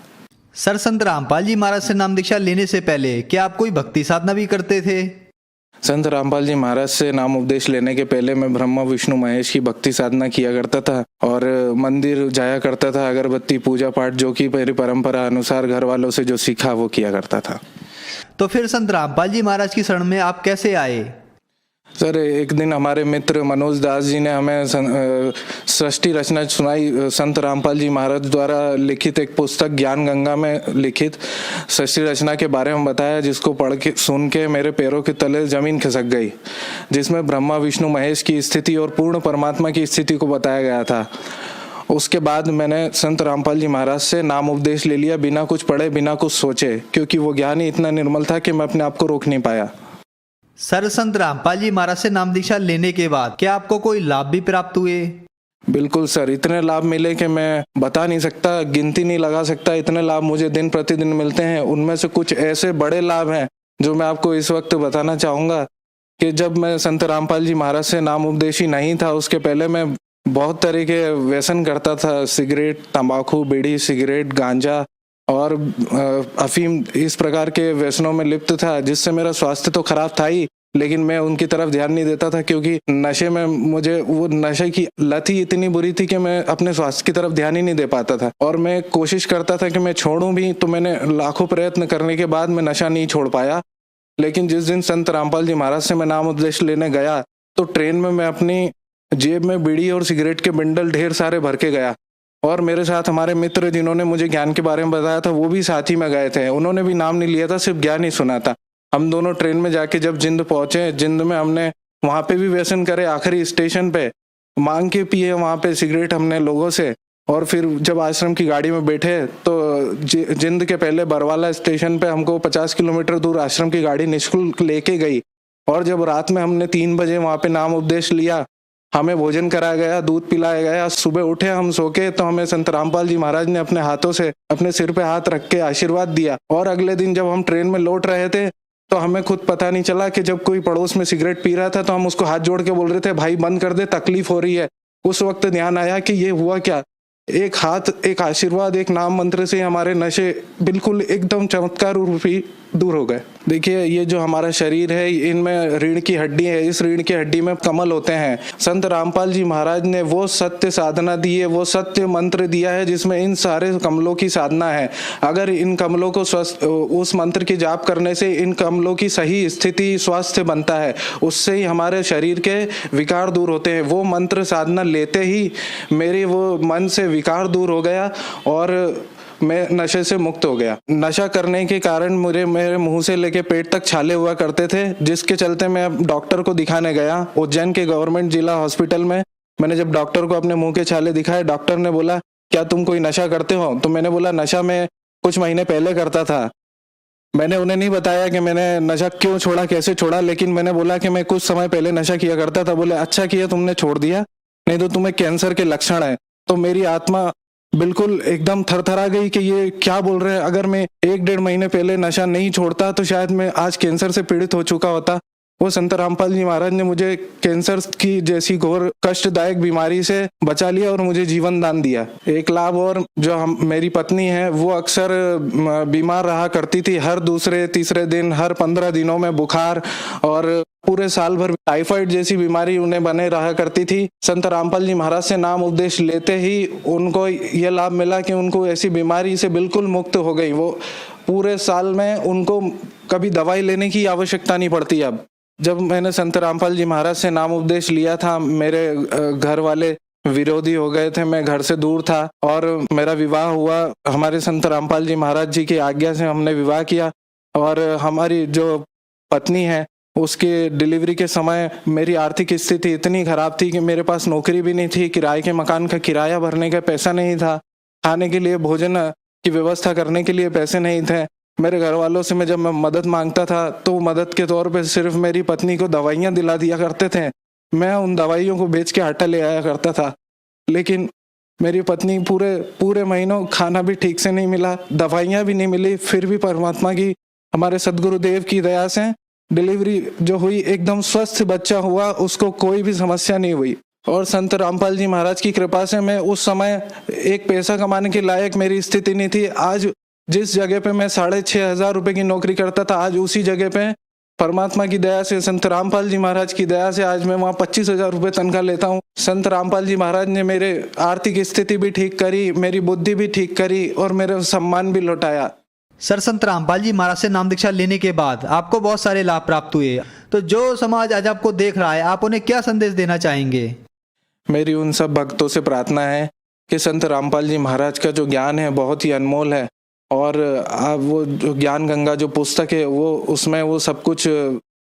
सर संत रामपाल जी महाराज से नाम दीक्षा लेने से पहले क्या आप कोई भक्ति साधना भी करते थे? संत रामपाल जी महाराज से नाम उपदेश लेने के पहले मैं ब्रह्मा विष्णु महेश की भक्ति साधना किया करता था और मंदिर जाया करता था, अगरबत्ती पूजा पाठ जो कि मेरी परंपरा अनुसार घर वालों से जो सीखा वो किया करता था। तो फिर संत रामपाल जी महाराज की शरण में आप कैसे आए? सर एक दिन हमारे मित्र मनोज दास जी ने हमें सृष्टि रचना सुनाई। संत रामपाल जी महाराज द्वारा लिखित एक पुस्तक ज्ञान गंगा में लिखित सृष्टि रचना के बारे में बताया, जिसको पढ़ के सुन के मेरे पैरों के तले जमीन खिसक गई, जिसमें ब्रह्मा विष्णु महेश की स्थिति और पूर्ण परमात्मा की स्थिति को बताया गया था। उसके बाद मैंने संत रामपाल जी महाराज से नाम उपदेश ले लिया, बिना कुछ पढ़े बिना कुछ सोचे, क्योंकि वो ज्ञान ही इतना निर्मल था कि मैं अपने आप को रोक नहीं पाया। सर संत रामपाल जी महाराज से नाम दीक्षा लेने के बाद क्या आपको कोई लाभ भी प्राप्त हुए? बिल्कुल सर, इतने लाभ मिले कि मैं बता नहीं सकता, गिनती नहीं लगा सकता। इतने लाभ मुझे दिन प्रतिदिन मिलते हैं। उनमें से कुछ ऐसे बड़े लाभ हैं जो मैं आपको इस वक्त बताना चाहूँगा। कि जब मैं संत रामपाल जी महाराज से नाम उपदेशी नहीं था, उसके पहले मैं बहुत तरह के व्यसन करता था। सिगरेट, तंबाकू, बीड़ी, सिगरेट, गांजा और अफीम, इस प्रकार के व्यसनों में लिप्त था, जिससे मेरा स्वास्थ्य तो खराब था ही, लेकिन मैं उनकी तरफ ध्यान नहीं देता था, क्योंकि नशे में मुझे वो नशे की लत ही इतनी बुरी थी कि मैं अपने स्वास्थ्य की तरफ ध्यान ही नहीं दे पाता था। और मैं कोशिश करता था कि मैं छोड़ूं भी, तो मैंने लाखों प्रयत्न करने के बाद मैं नशा नहीं छोड़ पाया। लेकिन जिस दिन संत रामपाल जी महाराज से मैं नाम उपदेश लेने गया, तो ट्रेन में मैं अपनी जेब में बीड़ी और सिगरेट के बंडल ढेर सारे भर के गया, और मेरे साथ हमारे मित्र जिन्होंने मुझे ज्ञान के बारे में बताया था, वो भी साथ ही में गए थे। उन्होंने भी नाम नहीं लिया था, सिर्फ ज्ञान ही सुना था। हम दोनों ट्रेन में जाके जब जिंद पहुंचे, जिंद में हमने वहां पे भी व्यसन करे, आखिरी स्टेशन पे मांग के पिए वहां पे सिगरेट हमने लोगों से। और फिर जब आश्रम की गाड़ी में बैठे, तो जिंद के पहले बरवाला स्टेशन पे हमको 50 किलोमीटर दूर आश्रम की गाड़ी निःशुल्क लेके गई। और जब रात में हमने 3 बजे वहां पे नाम उपदेश लिया, हमें भोजन कराया गया, दूध पिलाया गया। सुबह उठे हम सो के, तो हमें संत रामपाल जी महाराज ने अपने हाथों से अपने सिर पे हाथ रख के आशीर्वाद दिया। और अगले दिन जब हम ट्रेन में लौट रहे थे, तो हमें खुद पता नहीं चला कि जब कोई पड़ोस में सिगरेट पी रहा था, तो हम उसको हाथ जोड़ के बोल रहे थे, भाई बंद कर दे, तकलीफ हो रही है। उस वक्त ध्यान आया कि ये हुआ क्या, एक हाथ, एक आशीर्वाद, एक नाम मंत्र से हमारे नशे बिल्कुल एकदम चमत्कार रूपी दूर हो गए। देखिए, ये जो हमारा शरीर है, इनमें रीढ़ की हड्डी है, इस रीढ़ की हड्डी में कमल होते हैं। संत रामपाल जी महाराज ने वो सत्य साधना दी है, वो सत्य मंत्र दिया है, जिसमें इन सारे कमलों की साधना है। अगर इन कमलों को स्वस्थ, उस मंत्र की जाप करने से इन कमलों की सही स्थिति, स्वास्थ्य बनता है, उससे ही हमारे शरीर के विकार दूर होते हैं। वो मंत्र साधना लेते ही मेरे वो मन से विकार दूर हो गया और मैं नशे से मुक्त हो गया। नशा करने के कारण मेरे मुंह से लेके पेट तक छाले हुआ करते थे, जिसके चलते मैं डॉक्टर को दिखाने गया उज्जैन के गवर्नमेंट जिला हॉस्पिटल में। मैंने जब डॉक्टर को अपने मुंह के छाले दिखाए, डॉक्टर ने बोला, क्या तुम कोई नशा करते हो? तो मैंने बोला, नशा मैं कुछ महीने पहले करता था। मैंने उन्हें नहीं बताया कि मैंने नशा क्यों छोड़ा, कैसे छोड़ा, लेकिन मैंने बोला कि मैं कुछ समय पहले नशा किया करता था। बोले, अच्छा किया तुमने छोड़ दिया, नहीं तो तुम्हें कैंसर के लक्षण है। तो मेरी आत्मा बिल्कुल एकदम थरथरा गई कि ये क्या बोल रहे हैं। अगर मैं 1-1.5 महीने पहले नशा नहीं छोड़ता, तो शायद मैं आज कैंसर से पीड़ित हो चुका होता। वो संत रामपाल जी महाराज ने मुझे कैंसर की जैसी घोर कष्टदायक बीमारी से बचा लिया और मुझे जीवन दान दिया। एक लाभ और, जो मेरी पत्नी है, वो अक्सर बीमार रहा करती थी। हर दूसरे तीसरे दिन, हर 15 दिनों में बुखार, और पूरे साल भर टाइफाइड जैसी बीमारी उन्हें बने रहा करती थी। संत रामपाल जी महाराज से नाम उपदेश लेते ही उनको यह लाभ मिला कि उनको ऐसी बीमारी से बिल्कुल मुक्त हो गई। वो पूरे साल में उनको कभी दवाई लेने की आवश्यकता नहीं पड़ती। अब जब मैंने संत रामपाल जी महाराज से नाम उपदेश लिया था, मेरे घर वाले विरोधी हो गए थे, मैं घर से दूर था, और मेरा विवाह हुआ। हमारे संत रामपाल जी महाराज जी की आज्ञा से हमने विवाह किया। और हमारी जो पत्नी है, उसके डिलीवरी के समय मेरी आर्थिक स्थिति इतनी खराब थी कि मेरे पास नौकरी भी नहीं थी, किराए के मकान का किराया भरने का पैसा नहीं था, खाने के लिए, भोजन की व्यवस्था करने के लिए पैसे नहीं थे। मेरे घर वालों से जब मैं मदद मांगता था, तो मदद के तौर पे सिर्फ मेरी पत्नी को दवाइयाँ दिला दिया करते थे। मैं उन दवाइयों को बेच के आटा ले आया करता था, लेकिन मेरी पत्नी पूरे महीनों खाना भी ठीक से नहीं मिला, दवाइयाँ भी नहीं मिली। फिर भी परमात्मा की, हमारे सदगुरुदेव की दया से डिलीवरी जो हुई, एकदम स्वस्थ बच्चा हुआ, उसको कोई भी समस्या नहीं हुई। और संत रामपाल जी महाराज की कृपा से मैं उस समय एक पैसा कमाने के लायक मेरी स्थिति नहीं थी। आज जिस जगह पे मैं 6,500 रुपए की नौकरी करता था, आज उसी जगह पे परमात्मा की दया से, संत रामपाल जी महाराज की दया से, आज मैं वहाँ 25,000 रुपए तनख्वाह लेता हूँ। संत रामपाल जी महाराज ने मेरे आर्थिक स्थिति भी ठीक करी, मेरी बुद्धि भी ठीक करी, और मेरा सम्मान भी लौटाया। सर, संत रामपाल जी महाराज से नाम दीक्षा लेने के बाद आपको बहुत सारे लाभ प्राप्त हुए, तो जो समाज आज आपको देख रहा है, आप उन्हें क्या संदेश देना चाहेंगे? मेरी उन सब भक्तों से प्रार्थना है कि संत रामपाल जी महाराज का जो ज्ञान है बहुत ही अनमोल है, और वो जो ज्ञान गंगा जो पुस्तक है, वो उसमें वो सब कुछ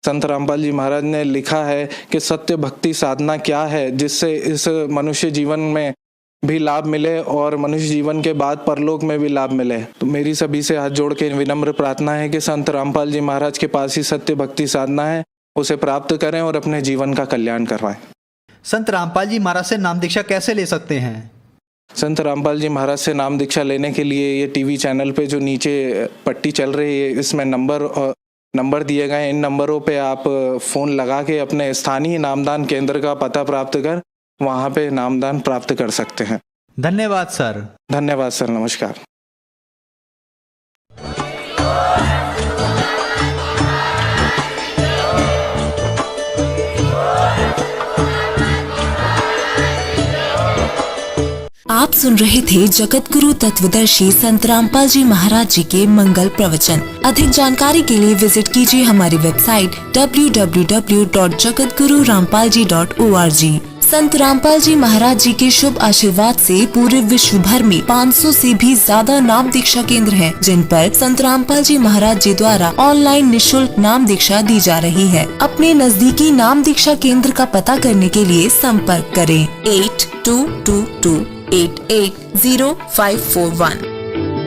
संत रामपाल जी महाराज ने लिखा है कि सत्य भक्ति साधना क्या है, जिससे इस मनुष्य जीवन में भी लाभ मिले और मनुष्य जीवन के बाद परलोक में भी लाभ मिले। तो मेरी सभी से हाथ जोड़ के विनम्र प्रार्थना है कि संत रामपाल जी महाराज के पास ही सत्य भक्ति साधना है, उसे प्राप्त करें और अपने जीवन का कल्याण करवाएं। संत रामपाल जी महाराज से नाम दीक्षा कैसे ले सकते हैं? संत रामपाल जी महाराज से नाम दीक्षा लेने के लिए ये टीवी चैनल पे जो नीचे पट्टी चल रही है, इसमें नंबर और नंबर दिए गए, इन नंबरों पे आप फ़ोन लगा के अपने स्थानीय नामदान केंद्र का पता प्राप्त कर वहाँ पे नामदान प्राप्त कर सकते हैं। धन्यवाद सर। धन्यवाद सर, नमस्कार। आप सुन रहे थे जगत गुरु तत्वदर्शी संत रामपाल जी महाराज जी के मंगल प्रवचन। अधिक जानकारी के लिए विजिट कीजिए हमारी वेबसाइट www.jagatgururampalji.org। संत रामपाल जी महाराज जी के शुभ आशीर्वाद से पूरे विश्व भर में 500 से भी ज्यादा नाम दीक्षा केंद्र हैं, जिन पर संत रामपाल जी महाराज जी द्वारा ऑनलाइन निशुल्क नाम दीक्षा दी जा रही है। अपने नजदीकी नाम दीक्षा केंद्र का पता करने के लिए संपर्क करें 8222880541।